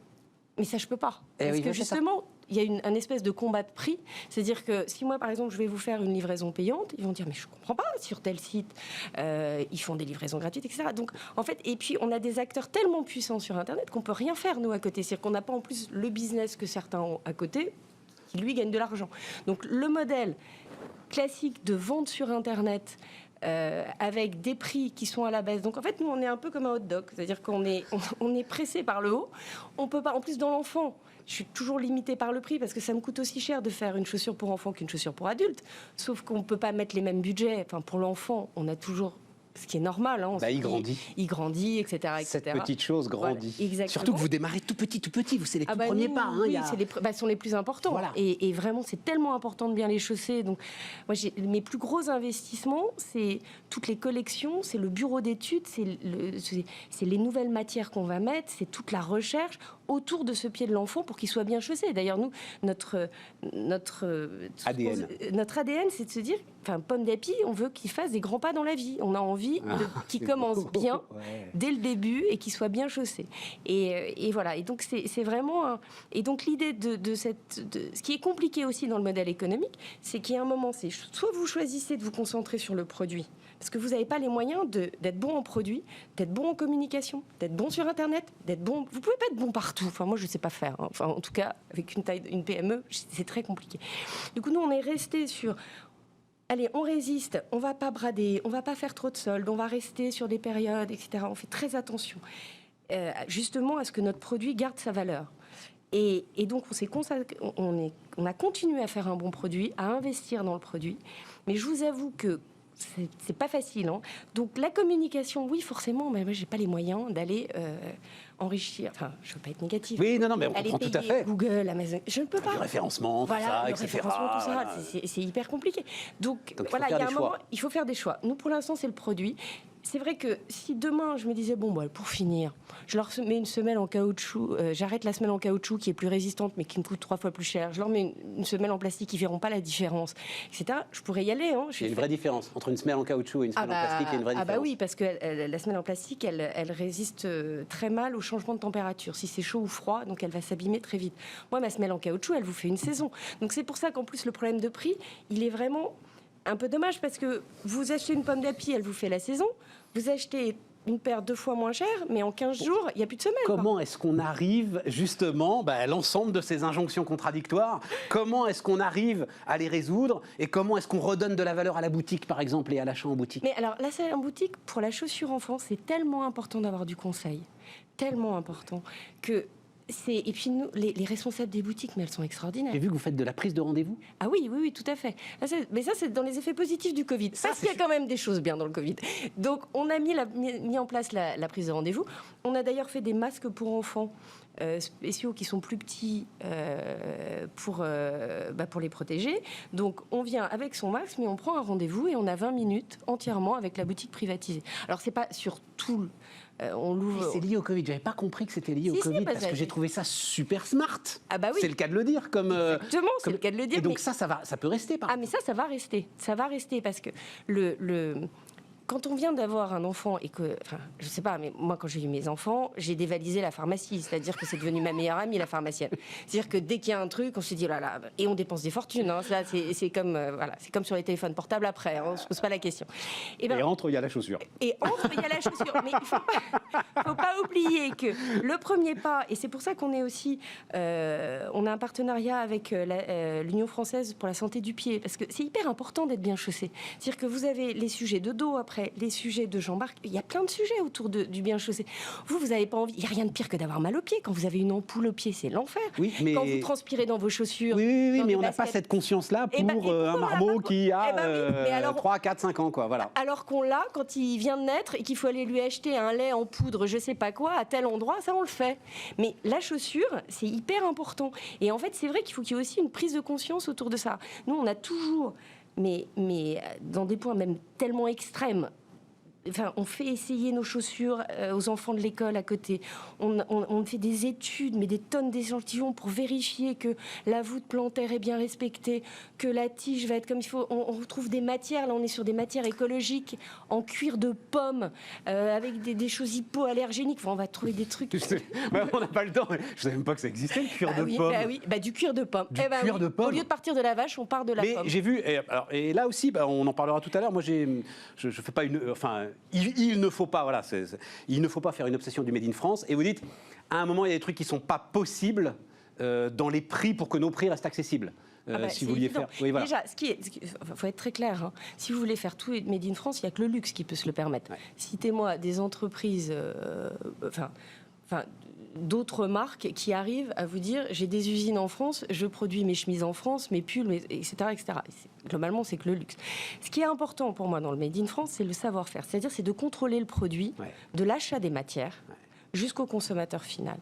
Mais ça, je peux pas. Eh Parce oui, que c'est ça. justement, il y a un espèce de combat de prix. C'est-à-dire que si moi, par exemple, je vais vous faire une livraison payante, ils vont dire, mais je comprends pas, sur tel site, ils font des livraisons gratuites, etc. Donc, en fait, et puis, on a des acteurs tellement puissants sur Internet qu'on peut rien faire, nous, à côté. C'est-à-dire qu'on n'a pas en plus le business que certains ont à côté, qui, lui, gagne de l'argent. Donc, le modèle classique de vente sur Internet, avec des prix qui sont à la baisse. Donc en fait, nous, on est un peu comme un hot dog, c'est-à-dire qu'on est pressé par le haut. On peut pas, en plus dans l'enfant, je suis toujours limitée par le prix parce que ça me coûte aussi cher de faire une chaussure pour enfant qu'une chaussure pour adulte. Sauf qu'on ne peut pas mettre les mêmes budgets. Enfin, pour l'enfant, on a toujours... Ce qui est normal. Hein, il grandit. Il grandit, etc. Cette petite chose grandit. Voilà, exactement. Surtout que vous démarrez tout petit, c'est les tout premiers pas. Hein, oui, sont les plus importants. Voilà. Et vraiment, c'est tellement important de bien les chausser. Donc, moi, mes plus gros investissements, c'est toutes les collections, c'est le bureau d'études, c'est les nouvelles matières qu'on va mettre, c'est toute la recherche autour de ce pied de l'enfant pour qu'il soit bien chaussé. D'ailleurs, nous, notre ADN, c'est de se dire, enfin, Pomme d'Api, on veut qu'il fasse des grands pas dans la vie. On a envie qu'il commence bien dès le début et qu'il soit bien chaussé. Et voilà. Et donc, c'est vraiment... Et donc, l'idée ce qui est compliqué aussi dans le modèle économique, c'est qu'il y a un moment, c'est soit vous choisissez de vous concentrer sur le produit, parce que vous n'avez pas les moyens d'être bon en produit, d'être bon en communication, d'être bon sur Internet, d'être bon... Vous pouvez pas être bon partout. Enfin, moi, je ne sais pas faire. Hein. Enfin, en tout cas, avec une PME, c'est très compliqué. Du coup, nous, on est resté sur... Allez, on résiste, on ne va pas brader, on ne va pas faire trop de soldes, on va rester sur des périodes, etc. On fait très attention, justement, à ce que notre produit garde sa valeur. Et donc, on a continué à faire un bon produit, à investir dans le produit. Mais je vous avoue que c'est pas facile. Hein. Donc, la communication, oui, forcément, mais moi, je n'ai pas les moyens d'aller... enrichir, enfin, je ne veux pas être négative. Oui, non, mais on comprend tout à fait. Google, Amazon, je ne peux pas. Du référencement, tout ça, etc. Référencement, tout ça, c'est hyper compliqué. Donc voilà, il y a un moment, il faut faire des choix. Nous, pour l'instant, c'est le produit. C'est vrai que si demain, je me disais, bon, bah, pour finir, je leur mets une semelle en caoutchouc, j'arrête la semelle en caoutchouc qui est plus résistante mais qui me coûte 3 fois plus cher, je leur mets une semelle en plastique, ils ne verront pas la différence, etc. Je pourrais y aller. Hein. Il y a une vraie différence entre une semelle en caoutchouc et une semelle en plastique, il y a une vraie différence. Ah bah oui, parce que la semelle en plastique, elle résiste très mal au changement de température. Si c'est chaud ou froid, donc elle va s'abîmer très vite. Moi, ma semelle en caoutchouc, elle vous fait une saison. Donc c'est pour ça qu'en plus, le problème de prix, il est vraiment un peu dommage parce que vous achetez une pomme d'api, elle vous fait la saison. Vous achetez une paire 2 fois moins chère, mais en 15 jours, il n'y a plus de semelle. Comment est-ce qu'on arrive justement à l'ensemble de ces injonctions contradictoires? Comment est-ce qu'on arrive à les résoudre? Et comment est-ce qu'on redonne de la valeur à la boutique, par exemple, et à l'achat en boutique? Mais alors, l'achat en boutique, pour la chaussure enfant, c'est tellement important d'avoir du conseil. Tellement important que... Et puis nous, les responsables des boutiques, mais elles sont extraordinaires. J'ai vu que vous faites de la prise de rendez-vous. Ah oui, tout à fait. Mais ça, c'est dans les effets positifs du Covid. Parce qu'il y a quand même des choses bien dans le Covid. Donc, on a mis en place la prise de rendez-vous. On a d'ailleurs fait des masques pour enfants spéciaux qui sont plus petits pour les protéger. Donc, on vient avec son masque, mais on prend un rendez-vous et on a 20 minutes entièrement avec la boutique privatisée. Alors, c'est pas sur tout le... on l'ouvre. C'est lié au Covid. J'avais pas compris que c'était lié au Covid parce que j'ai trouvé ça super smart. Ah bah oui. C'est le cas de le dire. Exactement, c'est le cas de le dire. Et donc ça peut rester. Mais ça va rester. Ça va rester parce que quand on vient d'avoir un enfant et que, enfin, je sais pas, mais moi quand j'ai eu mes enfants, j'ai dévalisé la pharmacie, c'est-à-dire que c'est devenu ma meilleure amie, la pharmacienne. C'est-à-dire que dès qu'il y a un truc, on se dit, oh là là, et on dépense des fortunes. Hein, ça, c'est comme, c'est comme sur les téléphones portables après, hein, on se pose pas la question. Et entre, il y a la chaussure. Et entre, il y a la chaussure. Mais il faut pas oublier que le premier pas, et c'est pour ça qu'on est aussi, on a un partenariat avec l'Union française pour la santé du pied, parce que c'est hyper important d'être bien chaussé. C'est-à-dire que vous avez les sujets de dos après, les sujets de Jean-Marc, il y a plein de sujets autour du bien chaussé. Vous n'avez pas envie, il n'y a rien de pire que d'avoir mal au pied. Quand vous avez une ampoule au pied, c'est l'enfer. Oui, mais... Quand vous transpirez dans vos chaussures. Oui, mais on n'a pas cette conscience-là pour un marmot qui a 3, 4, 5 ans, quoi. Voilà. Alors qu'on l'a quand il vient de naître et qu'il faut aller lui acheter un lait en poudre, je sais pas quoi, à tel endroit, ça on le fait. Mais la chaussure, c'est hyper important. Et en fait, c'est vrai qu'il faut qu'il y ait aussi une prise de conscience autour de ça. Nous, on a toujours... Mais dans des points même tellement extrêmes, enfin, on fait essayer nos chaussures aux enfants de l'école à côté. On fait des études, mais des tonnes d'échantillons pour vérifier que la voûte plantaire est bien respectée, que la tige va être comme il faut. On retrouve des matières, là on est sur des matières écologiques en cuir de pomme, avec des choses hypoallergéniques. Enfin, on va trouver des trucs... on n'a pas le temps. Je ne savais même pas que ça existait, le cuir de pomme. Du cuir de pomme. De pomme. Au lieu de partir de la vache, on part de la pomme. Mais j'ai vu, et là aussi, on en parlera tout à l'heure, moi je fais pas une... Enfin, il ne faut pas, voilà, il ne faut pas faire une obsession du Made in France. Et vous dites, à un moment, il y a des trucs qui ne sont pas possibles dans les prix pour que nos prix restent accessibles. si vous vouliez faire... Oui, voilà. Déjà, faut être très clair. Hein. Si vous voulez faire tout Made in France, il n'y a que le luxe qui peut se le permettre. Ouais. Citez-moi des entreprises... d'autres marques qui arrivent à vous dire j'ai des usines en France, je produis mes chemises en France, mes pulls, etc., etc. Globalement, c'est que le luxe. Ce qui est important pour moi dans le Made in France, c'est le savoir-faire. C'est-à-dire, c'est de contrôler le produit, de l'achat des matières jusqu'au consommateur final.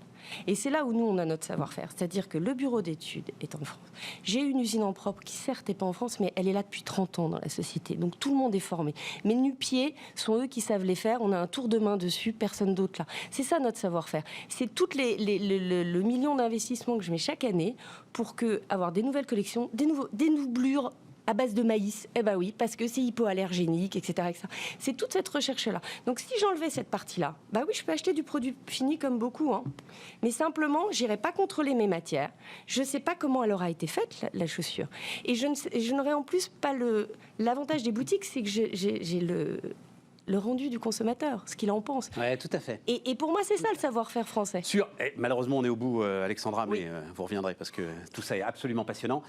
Et c'est là où nous, on a notre savoir-faire. C'est-à-dire que le bureau d'études est en France. J'ai une usine en propre qui, certes, n'est pas en France, mais elle est là depuis 30 ans dans la société. Donc, tout le monde est formé. Mes nu-pieds sont eux qui savent les faire. On a un tour de main dessus, personne d'autre là. C'est ça, notre savoir-faire. C'est tout le million d'investissements que je mets chaque année pour avoir des nouvelles collections, des doublures à base de maïs, eh ben oui, parce que c'est hypoallergénique, etc., etc. C'est toute cette recherche-là. Donc si j'enlevais cette partie-là, bah oui, je peux acheter du produit fini comme beaucoup, hein. Mais simplement, j'irai pas contrôler mes matières. Je ne sais pas comment elle aura été faite, la chaussure. Et je n'aurai en plus pas l'avantage des boutiques, c'est que j'ai le rendu du consommateur, ce qu'il en pense. Oui, tout à fait. Et pour moi, c'est ça le savoir-faire français. Malheureusement, on est au bout, Alexandra, mais vous reviendrez parce que tout ça est absolument passionnant.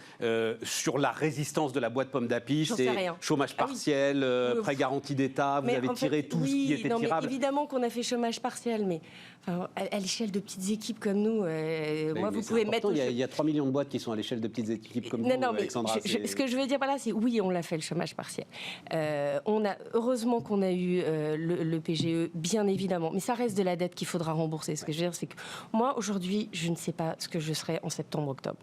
Sur la résistance de la boîte pomme d'api, c'est chômage partiel, prêt garanti d'État, vous avez tiré tout ce qui était tirable. Évidemment qu'on a fait chômage partiel, mais à l'échelle de petites équipes comme nous, moi, vous pouvez mettre... Il y a 3 millions de boîtes qui sont à l'échelle de petites équipes comme vous, Alexandra. Ce que je veux dire par là, c'est oui, on l'a fait, le chômage partiel. Heureusement qu'on a eu le PGE, bien évidemment, mais ça reste de la dette qu'il faudra rembourser. Ce que je veux dire, c'est que moi, aujourd'hui, je ne sais pas ce que je serai en septembre-octobre.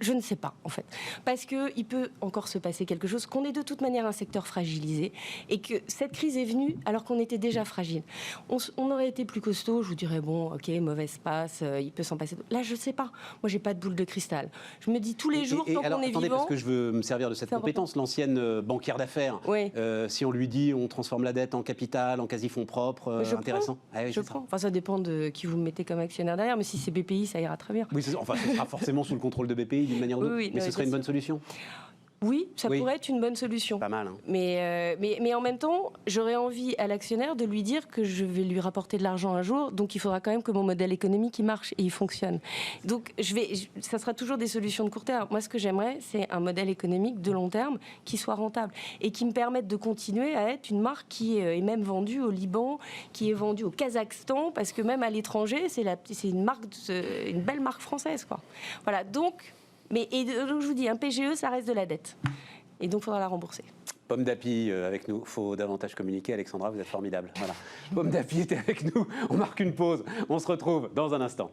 Je ne sais pas, en fait. Parce qu'il peut encore se passer quelque chose, qu'on est de toute manière un secteur fragilisé, et que cette crise est venue alors qu'on était déjà fragile. On aurait été plus costaud, je vous dirais, bon, ok, mauvaise passe, il peut s'en passer. Là, je ne sais pas. Moi, j'ai pas de boule de cristal. Je me dis tous les jours, tant qu'on est vivant... parce que je veux me servir de cette compétence, l'ancienne banquière d'affaires, si on lui dit, on transforme la dette en capital, en quasi-fonds propres, intéressant. Je prends. Enfin, ça dépend de qui vous mettez comme actionnaire derrière, mais si c'est BPI, ça ira très bien. Oui, ce sera forcément sous le contrôle de BPI d'une manière ou d'autre, mais ce serait une bonne solution. Oui, ça pourrait être une bonne solution. Pas mal. Hein. Mais en même temps, j'aurais envie à l'actionnaire de lui dire que je vais lui rapporter de l'argent un jour, donc il faudra quand même que mon modèle économique il marche et il fonctionne. Donc ça sera toujours des solutions de court terme. Moi, ce que j'aimerais, c'est un modèle économique de long terme qui soit rentable et qui me permette de continuer à être une marque qui est même vendue au Liban, qui est vendue au Kazakhstan, parce que même à l'étranger, c'est une belle marque française, quoi. Voilà, donc... donc je vous dis, un PGE, ça reste de la dette. Et donc, il faudra la rembourser. Pomme d'api avec nous. Il faut davantage communiquer. Alexandra, vous êtes formidable. Voilà. Pomme d'api était avec nous. On marque une pause. On se retrouve dans un instant.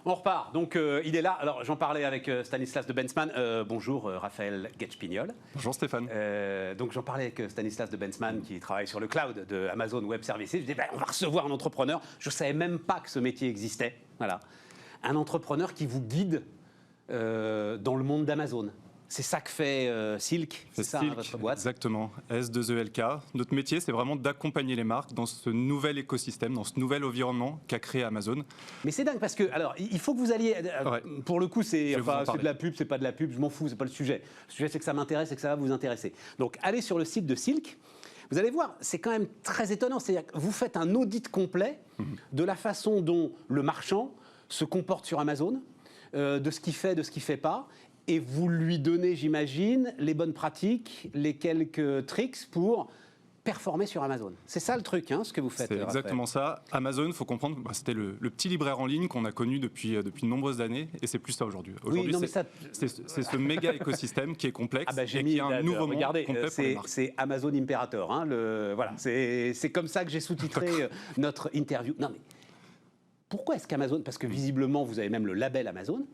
On repart. Donc, il est là. Alors, j'en parlais avec Stanislas de Bensman. Bonjour, Raphaël Guetsch-Pignol. Bonjour, Stéphane. Donc, j'en parlais avec Stanislas de Bensman, qui travaille sur le cloud de Amazon Web Services. Je disais, on va recevoir un entrepreneur. Je ne savais même pas que ce métier existait. Voilà. Un entrepreneur qui vous guide dans le monde d'Amazon. C'est ça que fait Silk, c'est ça Silk, votre boîte? Exactement, S2ELK. Notre métier, c'est vraiment d'accompagner les marques dans ce nouvel écosystème, dans ce nouvel environnement qu'a créé Amazon. Mais c'est dingue parce que, alors, il faut que vous alliez, pour le coup, c'est de la pub, c'est pas de la pub, je m'en fous, c'est pas le sujet. Le sujet, c'est que ça m'intéresse et que ça va vous intéresser. Donc, allez sur le site de Silk. Vous allez voir, c'est quand même très étonnant. C'est-à-dire que vous faites un audit complet de la façon dont le marchand se comporte sur Amazon, de ce qu'il fait, de ce qu'il ne fait pas. Et vous lui donnez, j'imagine, les bonnes pratiques, les quelques tricks pour performer sur Amazon. C'est ça le truc, hein, ce que vous faites. C'est exactement ça. Amazon, il faut comprendre, c'était le petit libraire en ligne qu'on a connu depuis de nombreuses années, et c'est plus ça aujourd'hui. Aujourd'hui, c'est ce méga écosystème qui est complexe et qui a un nouveau monde complet pour les marques. C'est Amazon Imperator. Hein, voilà, c'est comme ça que j'ai sous-titré notre interview. Non mais, pourquoi est-ce qu'Amazon, parce que visiblement vous avez même le label Amazon,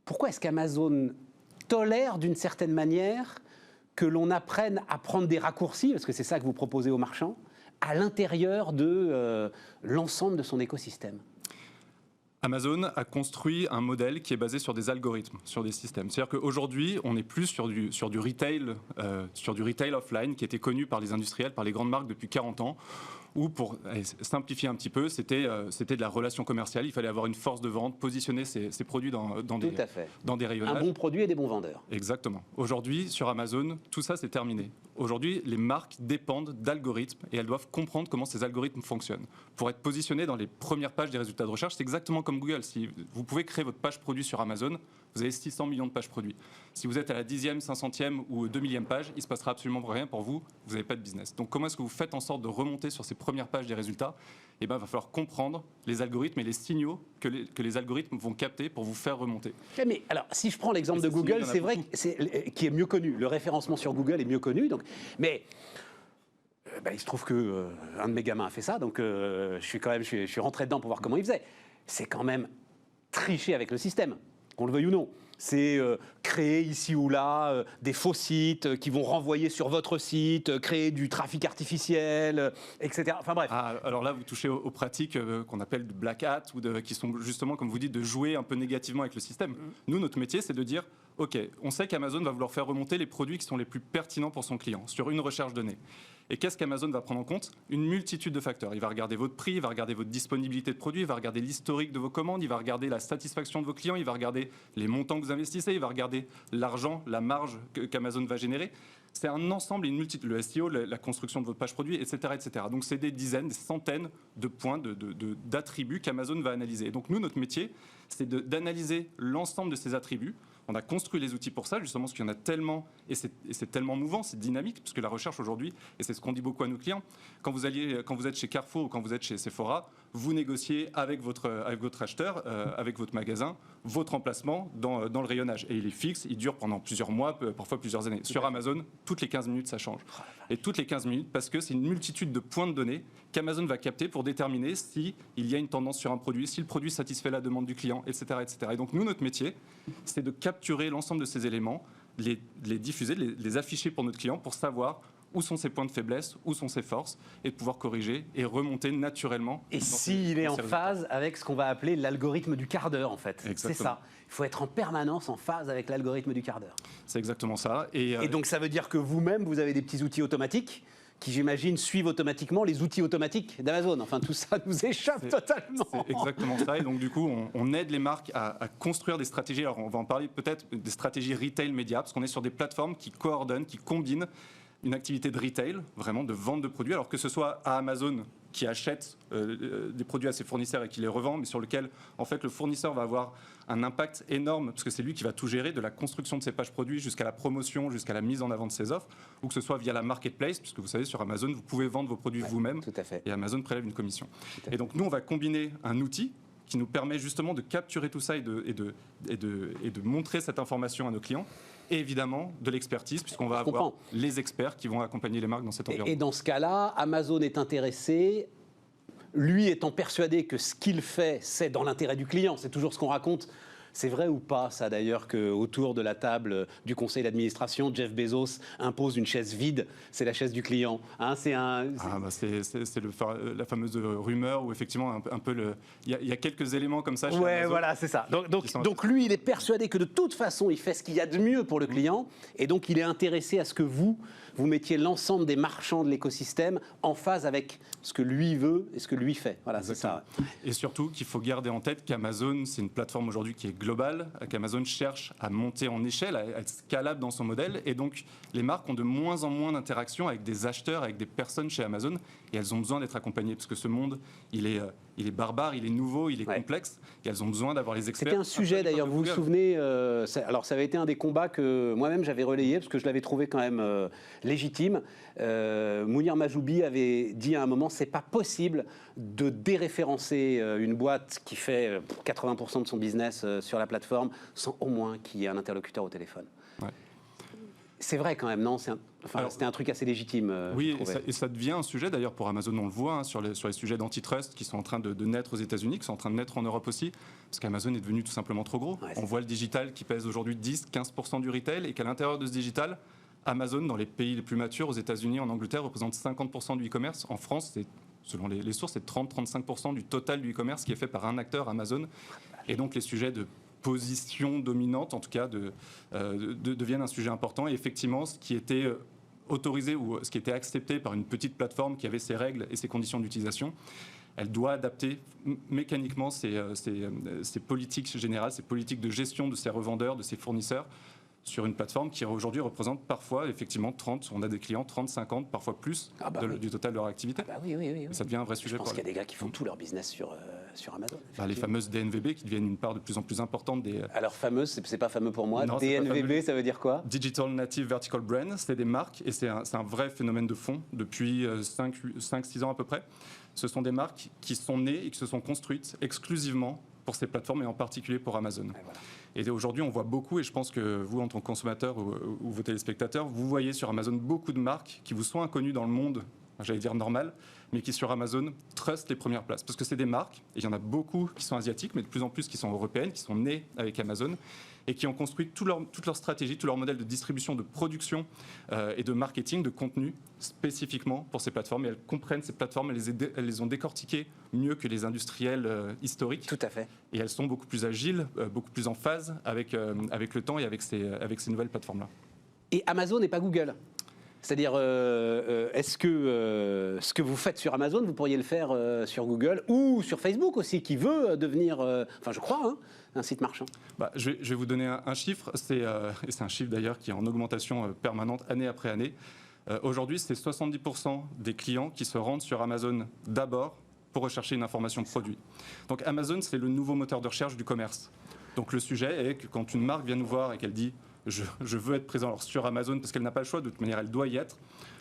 pourquoi est-ce qu'Amazon tolère d'une certaine manière que l'on apprenne à prendre des raccourcis, parce que c'est ça que vous proposez aux marchands, à l'intérieur de l'ensemble de son écosystème? Amazon a construit un modèle qui est basé sur des algorithmes, sur des systèmes. C'est-à-dire qu'aujourd'hui, on est plus sur du retail offline qui était connu par les industriels, par les grandes marques depuis 40 ans. Ou pour simplifier un petit peu, c'était de la relation commerciale. Il fallait avoir une force de vente, positionner ses produits dans des rayonnages. Un bon produit et des bons vendeurs. Exactement. Aujourd'hui, sur Amazon, tout ça, c'est terminé. Aujourd'hui, les marques dépendent d'algorithmes et elles doivent comprendre comment ces algorithmes fonctionnent. Pour être positionnées dans les premières pages des résultats de recherche, c'est exactement comme Google. Si vous pouvez créer votre page produit sur Amazon, vous avez 600 millions de pages produits. Si vous êtes à la 10e, 500e ou 2000e page, il ne se passera absolument rien pour vous, vous n'avez pas de business. Donc comment est-ce que vous faites en sorte de remonter sur ces premières pages des résultats ? Eh bien, il va falloir comprendre les algorithmes et les signaux que les algorithmes vont capter pour vous faire remonter. Mais alors, si je prends l'exemple de Google, c'est vrai qui est mieux connu. Le référencement sur Google est mieux connu. Donc, mais il se trouve qu'un de mes gamins a fait ça, donc je suis rentré dedans pour voir comment il faisait. C'est quand même tricher avec le système, qu'on le veuille ou non. C'est créer ici ou là des faux sites qui vont renvoyer sur votre site, créer du trafic artificiel, etc. Enfin bref. Alors là, vous touchez aux pratiques qu'on appelle de black hat, qui sont justement, comme vous dites, de jouer un peu négativement avec le système. Nous, notre métier, c'est de dire, OK, on sait qu'Amazon va vouloir faire remonter les produits qui sont les plus pertinents pour son client sur une recherche donnée. Et qu'est-ce qu'Amazon va prendre en compte ? Une multitude de facteurs. Il va regarder votre prix, il va regarder votre disponibilité de produits, il va regarder l'historique de vos commandes, il va regarder la satisfaction de vos clients, il va regarder les montants que vous investissez, il va regarder l'argent, la marge qu'Amazon va générer. C'est un ensemble et une multitude, le SEO, la construction de votre page produit, etc. etc. Donc c'est des dizaines, des centaines de points, d'attributs qu'Amazon va analyser. Et donc nous, notre métier, c'est d'analyser l'ensemble de ces attributs. On a construit les outils pour ça, justement, parce qu'il y en a tellement, et c'est tellement mouvant, c'est dynamique, parce que la recherche aujourd'hui, et c'est ce qu'on dit beaucoup à nos clients, quand vous êtes chez Carrefour ou quand vous êtes chez Sephora, vous négociez avec votre acheteur, avec votre magasin, votre emplacement dans le rayonnage. Et il est fixe, il dure pendant plusieurs mois, parfois plusieurs années. Sur Amazon, toutes les 15 minutes, ça change. Et toutes les 15 minutes, parce que c'est une multitude de points de données qu'Amazon va capter pour déterminer s'il y a une tendance sur un produit, si le produit satisfait la demande du client, etc. etc. Et donc nous, notre métier, c'est de capturer l'ensemble de ces éléments, les diffuser, les afficher pour notre client pour savoir où sont ses points de faiblesse, où sont ses forces, et de pouvoir corriger et remonter naturellement. Et s'il est en phase avec ce qu'on va appeler l'algorithme du quart d'heure, en fait. Exactement. C'est ça. Il faut être en permanence en phase avec l'algorithme du quart d'heure. C'est exactement ça. Et donc ça veut dire que vous-même, vous avez des petits outils automatiques qui, j'imagine, suivent automatiquement les outils automatiques d'Amazon. Enfin, tout ça nous échappe totalement. C'est exactement ça. Et donc, du coup, on aide les marques à construire des stratégies. Alors, on va en parler peut-être des stratégies retail média, parce qu'on est sur des plateformes qui coordonnent, qui combinent une activité de retail, vraiment de vente de produits, alors que ce soit à Amazon qui achète des produits à ses fournisseurs et qui les revend, mais sur lequel en fait le fournisseur va avoir un impact énorme parce que c'est lui qui va tout gérer, de la construction de ses pages produits jusqu'à la promotion, jusqu'à la mise en avant de ses offres, ou que ce soit via la marketplace, puisque vous savez sur Amazon vous pouvez vendre vos produits vous-même, tout à fait. Et Amazon prélève une commission. Et donc nous on va combiner un outil qui nous permet justement de capturer tout ça et de montrer cette information à nos clients. Et évidemment, de l'expertise, puisqu'on va avoir les experts qui vont accompagner les marques dans cet environnement. Et dans ce cas-là, Amazon est intéressé, lui étant persuadé que ce qu'il fait, c'est dans l'intérêt du client. C'est toujours ce qu'on raconte. C'est vrai ou pas, ça d'ailleurs, qu'autour de la table du conseil d'administration, Jeff Bezos impose une chaise vide, c'est la chaise du client. Hein, c'est la fameuse rumeur où effectivement il y a quelques éléments comme ça chez Amazon. Voilà, c'est ça. Donc lui, il est persuadé que de toute façon, il fait ce qu'il y a de mieux pour le client, et donc il est intéressé à ce que vous mettiez l'ensemble des marchands de l'écosystème en phase avec ce que lui veut et ce que lui fait. Voilà, c'est ça. Et surtout qu'il faut garder en tête qu'Amazon, c'est une plateforme aujourd'hui qui est globale, qu'Amazon cherche à monter en échelle, à être scalable dans son modèle, et donc les marques ont de moins en moins d'interactions avec des acheteurs, avec des personnes chez Amazon, et elles ont besoin d'être accompagnées, parce que ce monde, il est barbare, il est nouveau, il est complexe, et elles ont besoin d'avoir les experts. C'était un sujet d'ailleurs, vous vous souvenez, alors ça avait été un des combats que moi-même j'avais relayé, parce que je l'avais trouvé quand même légitime. Mounir Majoubi avait dit à un moment, c'est pas possible de déréférencer une boîte qui fait 80% de son business sur la plateforme sans au moins qu'il y ait un interlocuteur au téléphone. Ouais. C'est vrai quand même, non ? C'était un truc assez légitime. Oui, et ça devient un sujet d'ailleurs pour Amazon, on le voit hein, sur les sujets d'antitrust qui sont en train de naître aux États-Unis, qui sont en train de naître en Europe aussi, parce qu'Amazon est devenu tout simplement trop gros. Ouais, on voit le digital qui pèse aujourd'hui 10-15% du retail, et qu'à l'intérieur de ce digital, Amazon, dans les pays les plus matures, aux États-Unis, en Angleterre, représente 50% du e-commerce. En France, selon les sources, c'est 30-35% du total du e-commerce qui est fait par un acteur, Amazon. Et donc les sujets de position dominante, en tout cas, deviennent un sujet important. Et effectivement, ce qui était autorisé ou ce qui était accepté par une petite plateforme qui avait ses règles et ses conditions d'utilisation, elle doit adapter mécaniquement ses politiques générales, ses politiques de gestion de ses revendeurs, de ses fournisseurs, sur une plateforme qui aujourd'hui représente parfois effectivement 30, on a des clients 30, 50, parfois plus du total de leur activité. Oui. Ça devient un vrai sujet. Je pense qu'il y a des gars qui font tout leur business sur Amazon. Les fameuses DNVB qui deviennent une part de plus en plus importante des... Alors fameuse, c'est pas fameux pour moi. Non, DNVB, ça veut dire quoi? Digital Native Vertical Brand, c'est des marques et c'est un vrai phénomène de fond depuis 5-6 ans à peu près. Ce sont des marques qui sont nées et qui se sont construites exclusivement pour ces plateformes et en particulier pour Amazon. Et aujourd'hui, on voit beaucoup, et je pense que vous, en tant que consommateur ou vos téléspectateurs, vous voyez sur Amazon beaucoup de marques qui vous sont inconnues dans le monde, j'allais dire normal, mais qui sur Amazon trustent les premières places. Parce que c'est des marques, et il y en a beaucoup qui sont asiatiques, mais de plus en plus qui sont européennes, qui sont nées avec Amazon, et qui ont construit toute leur stratégie, tout leur modèle de distribution, de production et de marketing, de contenu spécifiquement pour ces plateformes. Et elles comprennent ces plateformes, elles les ont décortiquées mieux que les industriels historiques. Tout à fait. Et elles sont beaucoup plus agiles, beaucoup plus en phase avec le temps et avec ces nouvelles plateformes-là. Et Amazon n'est pas Google. C'est-à-dire, est-ce que ce que vous faites sur Amazon, vous pourriez le faire sur Google ou sur Facebook aussi, qui veut devenir, enfin je crois, un site marchand? Je vais vous donner un chiffre, et c'est un chiffre d'ailleurs qui est en augmentation permanente année après année. Aujourd'hui, c'est 70% des clients qui se rendent sur Amazon d'abord pour rechercher une information produit. Donc Amazon, c'est le nouveau moteur de recherche du commerce. Donc le sujet est que quand une marque vient nous voir et qu'elle dit je veux être présent sur Amazon parce qu'elle n'a pas le choix, de toute manière elle doit y être,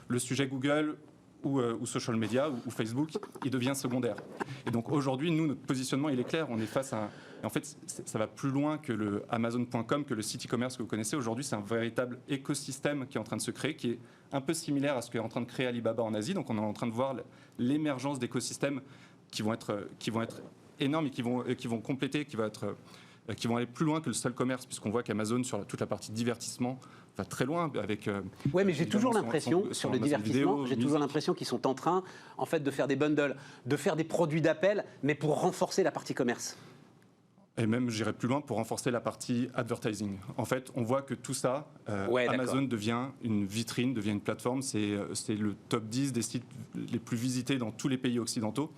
le sujet Google ou social media ou Facebook, il devient secondaire. Et donc aujourd'hui, nous, notre positionnement, il est clair, on est face à et en fait, ça va plus loin que le Amazon.com, que le site e-commerce que vous connaissez. Aujourd'hui, c'est un véritable écosystème qui est en train de se créer, qui est un peu similaire à ce qu'est en train de créer Alibaba en Asie. Donc on est en train de voir l'émergence d'écosystèmes qui vont être énormes et qui vont compléter, qui vont aller plus loin que le seul commerce, puisqu'on voit qu'Amazon, sur toute la partie divertissement, va très loin avec... Oui, mais j'ai toujours l'impression, sur le divertissement, j'ai toujours l'impression qu'ils sont en train, en fait, de faire des bundles, de faire des produits d'appel, mais pour renforcer la partie commerce. Et même, j'irais plus loin, pour renforcer la partie advertising. En fait, on voit que tout ça, Amazon devient une vitrine, devient une plateforme. C'est le top 10 des sites les plus visités dans tous les pays occidentaux.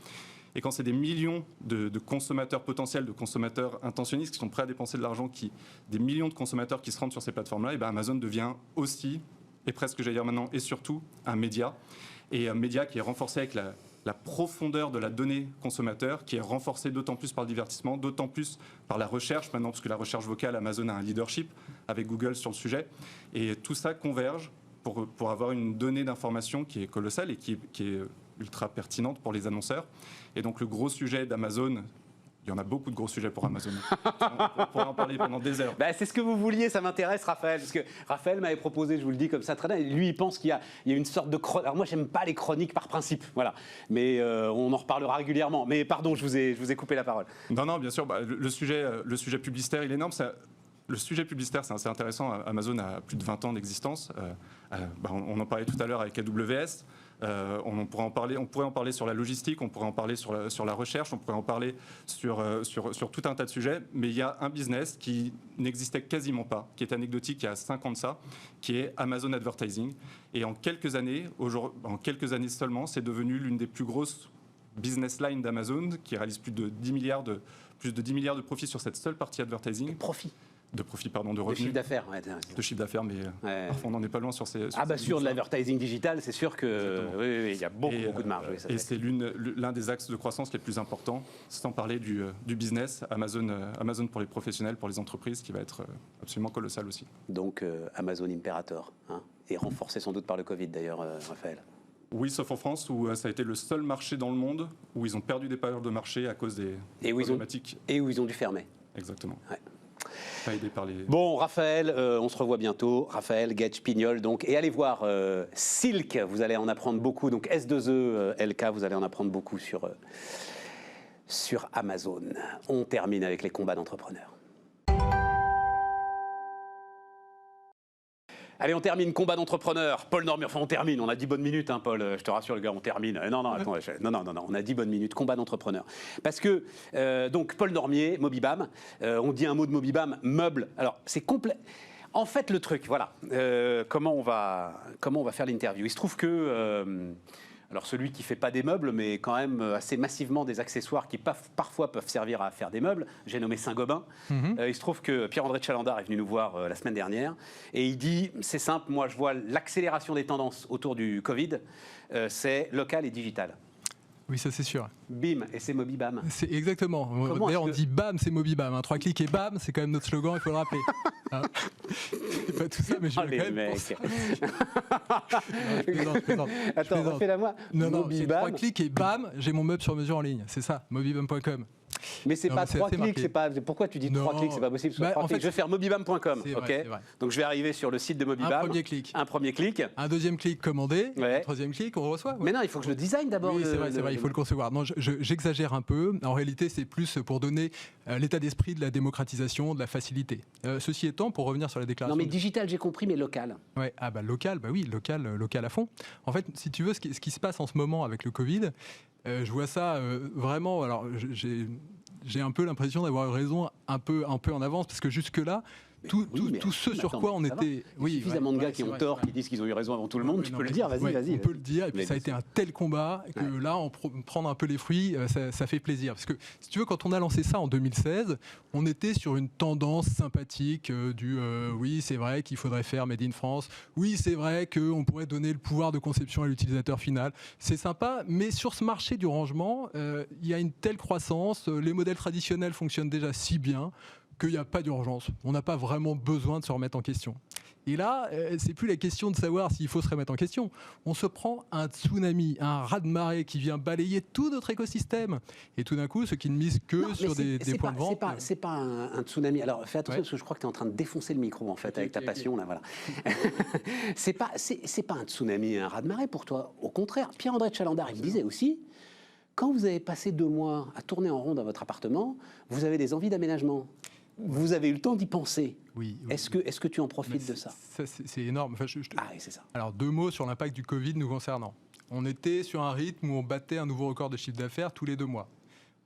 Et quand c'est des millions de consommateurs potentiels, de consommateurs intentionnistes qui sont prêts à dépenser de l'argent, des millions de consommateurs qui se rendent sur ces plateformes-là, et bien Amazon devient aussi, et presque j'allais dire maintenant, et surtout, un média. Et un média qui est renforcé avec la profondeur de la donnée consommateur, qui est renforcée d'autant plus par le divertissement, d'autant plus par la recherche maintenant, parce que la recherche vocale, Amazon a un leadership avec Google sur le sujet. Et tout ça converge pour avoir une donnée d'information qui est colossale et qui est ultra pertinente pour les annonceurs. Et donc le gros sujet d'Amazon, il y en a beaucoup de gros sujets pour Amazon. On pourrait en parler pendant des heures. C'est ce que vous vouliez, ça m'intéresse, Raphaël. Parce que Raphaël m'avait proposé, je vous le dis comme ça très bien, lui il pense qu'il y a une sorte de chronique. Alors moi j'aime pas les chroniques par principe, voilà. Mais on en reparlera régulièrement. Mais pardon, je vous ai coupé la parole. Non, bien sûr, le sujet publicitaire, il est énorme. Le sujet publicitaire, c'est assez intéressant. Amazon a plus de 20 ans d'existence. On en parlait tout à l'heure avec AWS. On pourrait en parler sur la logistique, on pourrait en parler sur la recherche, on pourrait en parler sur tout un tas de sujets. Mais il y a un business qui n'existait quasiment pas, qui est anecdotique il y a 5 ans de ça, qui est Amazon Advertising. Et en quelques années seulement, c'est devenu l'une des plus grosses business lines d'Amazon, qui réalise plus de 10 milliards de profits sur cette seule partie advertising. De revenus. De chiffre d'affaires. De chiffre d'affaires, mais parfois on n'en est pas loin sur ces... Sur de l'advertising digital, c'est sûr que oui, il y a beaucoup de marge. Et c'est l'un des axes de croissance les plus importants, sans parler du business, Amazon pour les professionnels, pour les entreprises, qui va être absolument colossal aussi. Donc Amazon Imperator, et renforcé sans doute par le Covid d'ailleurs, Raphaël. Oui, sauf en France, où ça a été le seul marché dans le monde où ils ont perdu des parts de marché à cause des problématiques. Et où ils ont dû fermer. Exactement. Ouais. Pas aidé par les... Bon, Raphaël, on se revoit bientôt. Raphaël Getsch-Pignol, donc. Et allez voir Silk, vous allez en apprendre beaucoup. Donc S2E LK, vous allez en apprendre beaucoup sur Amazon. On termine avec les combats d'entrepreneurs. Allez, on termine, combat d'entrepreneurs. Paul Normier, enfin on termine, on a 10 bonnes minutes, Paul, je te rassure le gars, on termine. Non, attends, non, on a 10 bonnes minutes, combat d'entrepreneurs. Parce que, donc, Paul Normier, Mobibam, on dit un mot de Mobibam, meuble. Alors, c'est complet. En fait, le truc, voilà, comment on va faire l'interview. Il se trouve que, alors celui qui fait pas des meubles, mais quand même assez massivement des accessoires qui parfois peuvent servir à faire des meubles, j'ai nommé Saint-Gobain. Il se trouve que Pierre-André de Chalandard est venu nous voir la semaine dernière et il dit, c'est simple, moi je vois l'accélération des tendances autour du Covid, c'est local et digital. Oui, ça c'est sûr. BIM, et c'est Mobibam. C'est exactement. D'ailleurs, on dit BAM, c'est Mobibam. Hein. 3 clics et BAM, c'est quand même notre slogan, il faut le rappeler. Hein, c'est pas tout ça, mais je vais quand même penser. Je plaisante. Attends, refais-la moi. Non, c'est 3 clics et BAM, j'ai mon meuble sur mesure en ligne. C'est ça, mobibam.com. Mais c'est pas 3 clics, c'est pas. Pourquoi tu dis 3 clics? C'est pas possible. En fait, je vais faire mobibam.com. Ok. Donc je vais arriver sur le site de Mobibam. Un premier clic. Un deuxième clic, commander. Un troisième clic, on reçoit. Mais non, il faut que je le design d'abord. Oui, c'est vrai, il faut le concevoir. Non, j'exagère un peu. En réalité, c'est plus pour donner l'état d'esprit de la démocratisation, de la facilité. Ceci étant, pour revenir sur la déclaration. Non, mais digital, j'ai compris, mais local. Ouais, local, local à fond. En fait, si tu veux, ce qui se passe en ce moment avec le Covid, je vois ça vraiment. Alors, j'ai un peu l'impression d'avoir raison un peu en avance, parce que jusque-là, tout ce sur quoi on était... Il y a suffisamment de gars qui ont tort, qui disent qu'ils ont eu raison avant tout le monde, tu peux le dire, vas-y. On peut le dire, et puis ça a été un tel combat que là, prendre un peu les fruits, ça fait plaisir. Parce que, si tu veux, quand on a lancé ça en 2016, on était sur une tendance sympathique oui, c'est vrai qu'il faudrait faire Made in France, oui, c'est vrai qu'on pourrait donner le pouvoir de conception à l'utilisateur final. C'est sympa, mais sur ce marché du rangement, il y a une telle croissance, les modèles traditionnels fonctionnent déjà si bien qu'il n'y a pas d'urgence. On n'a pas vraiment besoin de se remettre en question. Et là, c'est plus la question de savoir s'il faut se remettre en question. On se prend un tsunami, un raz-de-marée qui vient balayer tout notre écosystème. Et tout d'un coup, ceux qui ne misent que sur des points de vente... C'est pas un tsunami. Alors, fais attention, parce que je crois que tu es en train de défoncer le micro, en fait, avec ta passion. Là, voilà. c'est pas un tsunami, un raz-de-marée pour toi. Au contraire, Pierre-André de Chalandard, il me disait aussi, quand vous avez passé 2 mois à tourner en rond dans votre appartement, vous avez des envies d'aménagement. Vous avez eu le temps d'y penser. Oui. Est-ce que tu en profites de ça? C'est énorme. Enfin, Ah oui, c'est ça. Alors, 2 mots sur l'impact du Covid nous concernant. On était sur un rythme où on battait un nouveau record de chiffre d'affaires tous les 2 mois.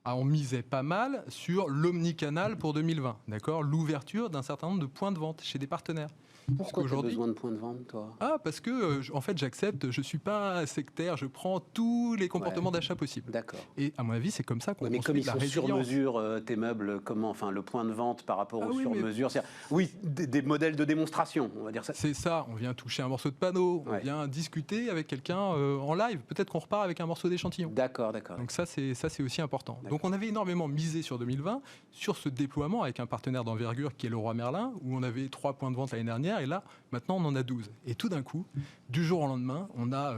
Alors, on misait pas mal sur l'omnicanal pour 2020, d'accord, l'ouverture d'un certain nombre de points de vente chez des partenaires. Pourquoi tu as besoin de points de vente, toi? Parce que, en fait, j'accepte, je ne suis pas sectaire, je prends tous les comportements d'achat possibles. D'accord. Et à mon avis, c'est comme ça qu'on construit construit la résilience. Mais comme ils sont sur mesure, tes meubles, comment, enfin, le point de vente par rapport aux sur-mesure, oui, des modèles de démonstration, on va dire ça. C'est ça, on vient toucher un morceau de panneau, on vient discuter avec quelqu'un en live, peut-être qu'on repart avec un morceau d'échantillon. D'accord. Donc ça, c'est aussi important. Donc on avait énormément misé sur 2020, sur ce déploiement avec un partenaire d'envergure qui est Leroy Merlin, où on avait 3 points de vente l'année dernière, et là, maintenant, on en a 12. Et tout d'un coup, du jour au lendemain, on a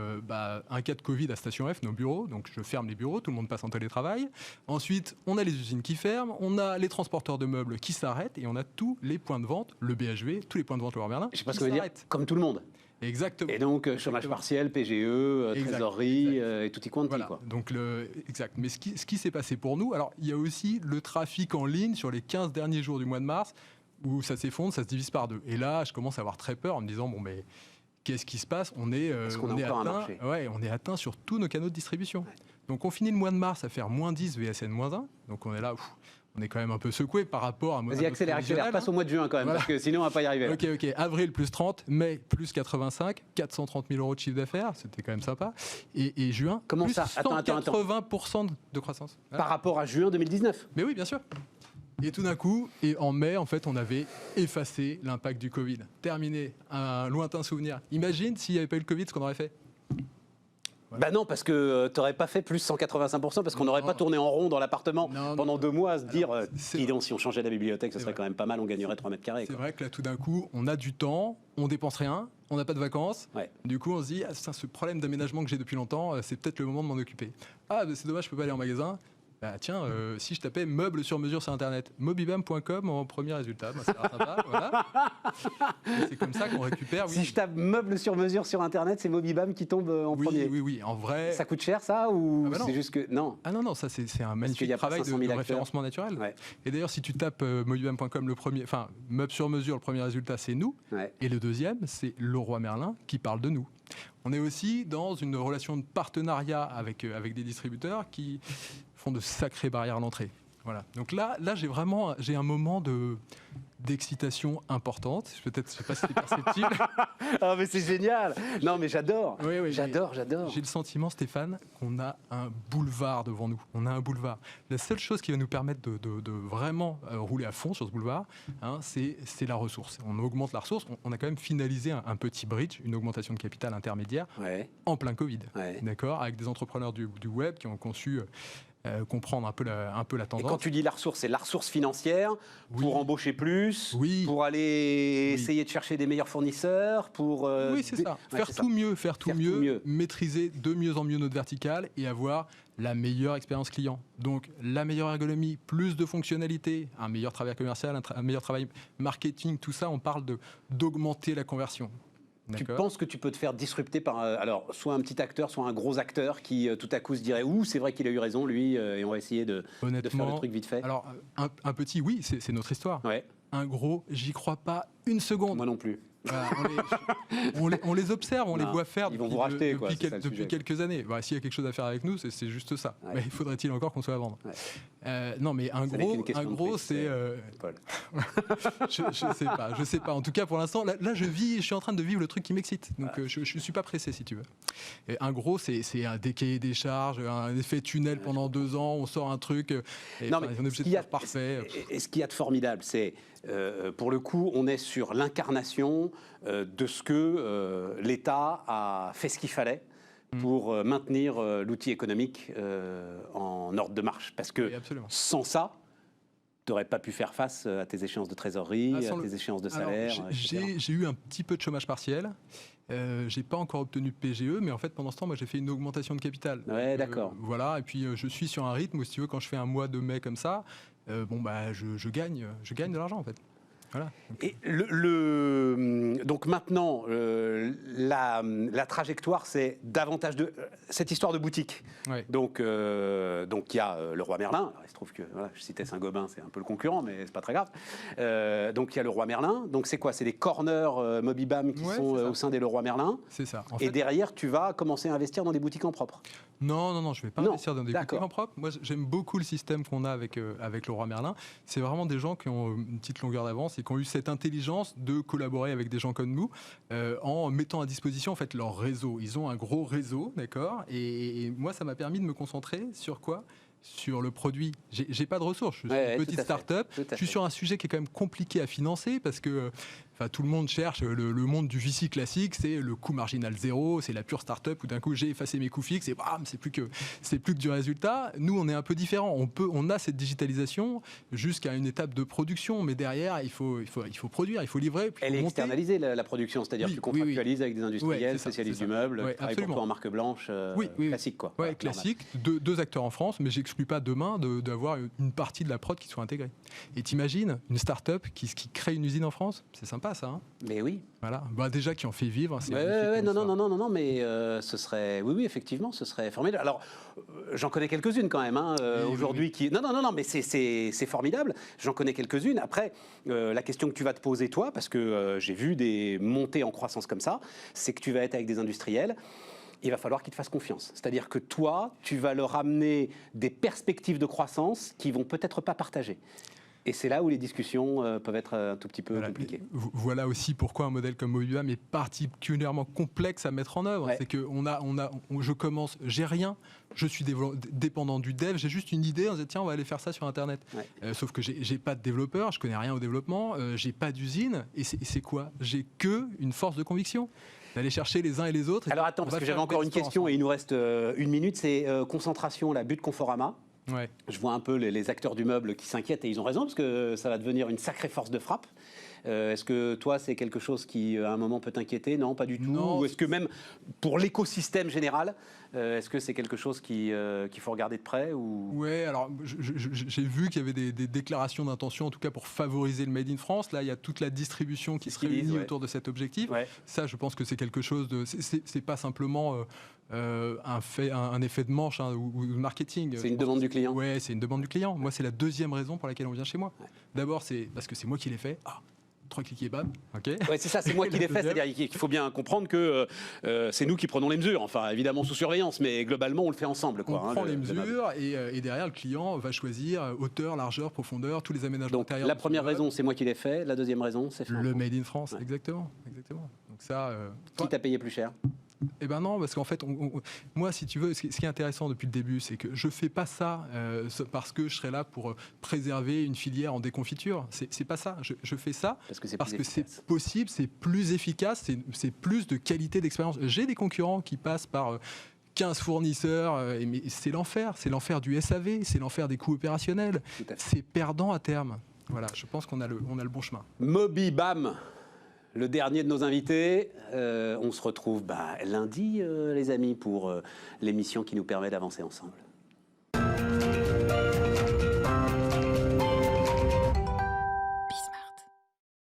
un cas de Covid à Station F, nos bureaux. Donc, je ferme les bureaux, tout le monde passe en télétravail. Ensuite, on a les usines qui ferment, on a les transporteurs de meubles qui s'arrêtent et on a tous les points de vente, le BHV, tous les points de vente Leroy Merlin. Je sais pas ce que veut dire, comme tout le monde. Exactement. Et donc, chômage partiel, PGE, trésorerie, et tutti quanti. Voilà. Quoi. Donc, exact. Mais ce qui s'est passé pour nous, alors, il y a aussi le trafic en ligne sur les 15 derniers jours du mois de mars, où ça s'effondre, ça se divise par 2. Et là, je commence à avoir très peur en me disant, bon, mais qu'est-ce qui se passe? On est atteint sur tous nos canaux de distribution. Ouais. Donc, on finit le mois de mars à faire -10 VSN -1. Donc, on est là, on est quand même un peu secoué par rapport à... Vas-y, accélère, passe au mois de juin quand même, parce que sinon, on ne va pas y arriver. Ok. Avril, +30, mai, +85, 430 000 € de chiffre d'affaires, c'était quand même sympa. Et juin, comment ça? 180% de croissance. Par rapport à juin 2019? Mais oui, bien sûr. Et tout d'un coup, en mai, en fait, on avait effacé l'impact du Covid. Terminé, un lointain souvenir. Imagine s'il n'y avait pas eu le Covid, ce qu'on aurait fait. Bah non, parce que tu n'aurais pas fait plus 185%, parce qu'on n'aurait pas tourné en rond dans l'appartement pendant 2 mois à se dire, si on changeait la bibliothèque, ça serait quand même pas mal, on gagnerait 3 mètres carrés. C'est vrai que là, tout d'un coup, on a du temps, on dépense rien, on n'a pas de vacances. Ouais. Du coup, on se dit, ce problème d'aménagement que j'ai depuis longtemps, c'est peut-être le moment de m'en occuper. C'est dommage, je peux pas aller en magasin. Tiens, si je tapais meubles sur mesure sur Internet, mobibam.com en premier résultat, ça a l'air sympa, voilà. C'est comme ça qu'on récupère. Si je tape meubles sur mesure sur Internet, c'est Mobibam qui tombe en premier. Oui, en vrai. Ça coûte cher ça ou c'est juste que non? Non, ça c'est un magnifique travail de référencement naturel. Ouais. Et d'ailleurs, si tu tapes mobibam.com meubles sur mesure, le premier résultat c'est nous, et le deuxième c'est Leroy Merlin qui parle de nous. On est aussi dans une relation de partenariat avec des distributeurs qui font de sacrées barrières à l'entrée. Voilà. Donc là j'ai un moment de d'excitation importante. Peut-être, je ne sais pas si c'est perceptible. Ah, mais c'est génial. Non, mais j'adore. Oui, j'adore. J'ai le sentiment, Stéphane, qu'on a un boulevard devant nous. On a un boulevard. La seule chose qui va nous permettre de vraiment rouler à fond sur ce boulevard, c'est la ressource. On augmente la ressource. On a quand même finalisé un petit bridge, une augmentation de capital intermédiaire en plein Covid. D'accord, avec des entrepreneurs du web qui ont conçu comprendre un peu la tendance. Et quand tu dis la ressource, c'est la ressource financière pour embaucher plus, pour aller essayer de chercher des meilleurs fournisseurs, pour... Oui, c'est ça. Faire tout mieux, maîtriser de mieux en mieux notre verticale et avoir la meilleure expérience client. Donc, la meilleure ergonomie, plus de fonctionnalités, un meilleur travail commercial, un meilleur travail marketing, tout ça, on parle d'augmenter la conversion. Tu penses que tu peux te faire disrupter par alors soit un petit acteur, soit un gros acteur qui tout à coup se dirait c'est vrai qu'il a eu raison lui et on va essayer de faire le truc vite fait. Alors un petit c'est notre histoire. Ouais. Un gros, j'y crois pas une seconde. Moi non plus. Voilà, on les observe, on les voit faire depuis quelques années. Bah, s'il y a quelque chose à faire avec nous, c'est juste ça. Mais faudrait-il encore qu'on soit à vendre non, mais un gros, c'est... je sais pas. En tout cas, pour l'instant, là, je suis en train de vivre le truc qui m'excite. Donc, je suis pas pressé, si tu veux. Et un gros, c'est un cahier des charges, un effet tunnel pendant 2 ans, on sort un truc, on est obligé de faire parfait. Et ce qu'il y a de formidable, c'est... pour le coup, on est sur l'incarnation de ce que l'État a fait ce qu'il fallait pour maintenir l'outil économique en ordre de marche. Parce que sans ça, tu n'aurais pas pu faire face à tes échéances de trésorerie, à tes échéances de salaire. J'ai eu un petit peu de chômage partiel. J'ai pas encore obtenu de PGE, mais en fait pendant ce temps, moi j'ai fait une augmentation de capital. Ouais, d'accord. Voilà, et puis je suis sur un rythme où, si tu veux, quand je fais un mois de mai comme ça, je gagne de l'argent en fait. Voilà. Et donc maintenant, la trajectoire, c'est davantage de cette histoire de boutique. Ouais. Donc il y a le Roi Merlin. Alors, il se trouve que je citais Saint-Gobain, c'est un peu le concurrent, mais c'est pas très grave. Donc il y a le Roi Merlin. Donc c'est quoi? C'est des corners Mobibam qui sont au sein des Leroy Merlin. C'est ça. Et derrière, tu vas commencer à investir dans des boutiques en propre. Non, je ne vais pas investir dans des boutiques en propre. Moi, j'aime beaucoup le système qu'on a avec le Roi Merlin. C'est vraiment des gens qui ont une petite longueur d'avance et qui ont eu cette intelligence de collaborer avec des gens comme nous en mettant à disposition en fait leur réseau. Ils ont un gros réseau, d'accord. Et moi, ça m'a permis de me concentrer sur quoi? Sur le produit. J'ai pas de ressources. Je suis une petite start-up. Je suis sur un sujet qui est quand même compliqué à financer parce que tout le monde cherche le monde du VC classique, c'est le coût marginal zéro, c'est la pure start-up où d'un coup j'ai effacé mes coûts fixes et bam, c'est plus que du résultat. Nous, on est un peu différent. On a cette digitalisation jusqu'à une étape de production, mais derrière, il faut produire, il faut livrer. Elle est externalisée, la production, c'est-à-dire que tu contractualises avec des industriels, spécialistes du meuble, qui travaillent pour toi en marque blanche, classique quoi. Ouais, classique. 2 acteurs en France, mais j'exclus pas demain d'avoir une partie de la prod qui soit intégrée. Et t'imagines une start-up qui crée une usine en France? C'est sympa ça. Hein, mais oui. Voilà. Déjà qui en fait vivre. Non, mais ce serait, oui, effectivement, ce serait formidable. Alors, j'en connais quelques-unes quand même aujourd'hui qui. Non, mais c'est formidable. J'en connais quelques-unes. Après, la question que tu vas te poser toi, parce que j'ai vu des montées en croissance comme ça, c'est que tu vas être avec des industriels. Il va falloir qu'ils te fassent confiance. C'est-à-dire que toi, tu vas leur amener des perspectives de croissance qu'ils vont peut-être pas partager. Et c'est là où les discussions peuvent être un tout petit peu compliquées. Voilà aussi pourquoi un modèle comme Mobibam est particulièrement complexe à mettre en œuvre. C'est que je commence, j'ai rien, je suis dépendant du dev, j'ai juste une idée, on se dit tiens on va aller faire ça sur Internet. Sauf que j'ai pas de développeur, je connais rien au développement, j'ai pas d'usine, et c'est quoi? J'ai que une force de conviction d'aller chercher les uns et les autres. Alors attends, parce que j'avais encore une question et il nous reste 1 minute, c'est concentration, la but Conforama. Ouais. Je vois un peu les acteurs du meuble qui s'inquiètent et ils ont raison parce que ça va devenir une sacrée force de frappe. Est-ce que toi, c'est quelque chose qui, à un moment, peut t'inquiéter? Non, pas du tout. Ou est-ce que même pour l'écosystème général, est-ce que c'est quelque chose qu'il faut regarder de près ou... Oui, alors j'ai vu qu'il y avait des déclarations d'intention, en tout cas pour favoriser le Made in France. Là, il y a toute la distribution qui se réunit autour de cet objectif. Ouais. Ça, je pense que c'est quelque chose de... C'est pas simplement... un effet de manche ou de marketing. C'est une demande du client. Oui, c'est une demande du client. Moi, c'est la deuxième raison pour laquelle on vient chez moi. Ouais. D'abord, c'est parce que c'est moi qui l'ai fait. 3 clics et bam. Ouais, c'est ça, c'est moi qui l'ai fait. C'est-à-dire qu'il faut bien comprendre que c'est nous qui prenons les mesures. Enfin, évidemment sous surveillance, mais globalement, on le fait ensemble. On prend les mesures et derrière, le client va choisir hauteur, largeur, profondeur, tous les aménagements intérieurs. La première raison, c'est moi qui l'ai fait. La deuxième raison, c'est fait le Made in France, exactement. Donc ça, qui t'a payé plus cher? Eh ben non, parce qu'en fait, moi, si tu veux, ce qui est intéressant depuis le début, c'est que je fais pas ça parce que je serais là pour préserver une filière en déconfiture. C'est pas ça. Je fais ça parce que c'est possible, c'est plus efficace, c'est plus de qualité d'expérience. J'ai des concurrents qui passent par 15 fournisseurs, mais c'est l'enfer du SAV, c'est l'enfer des coûts opérationnels. C'est perdant à terme. Voilà, je pense qu'on a le bon chemin. Mobibam, le dernier de nos invités. On se retrouve lundi, les amis, pour l'émission qui nous permet d'avancer ensemble.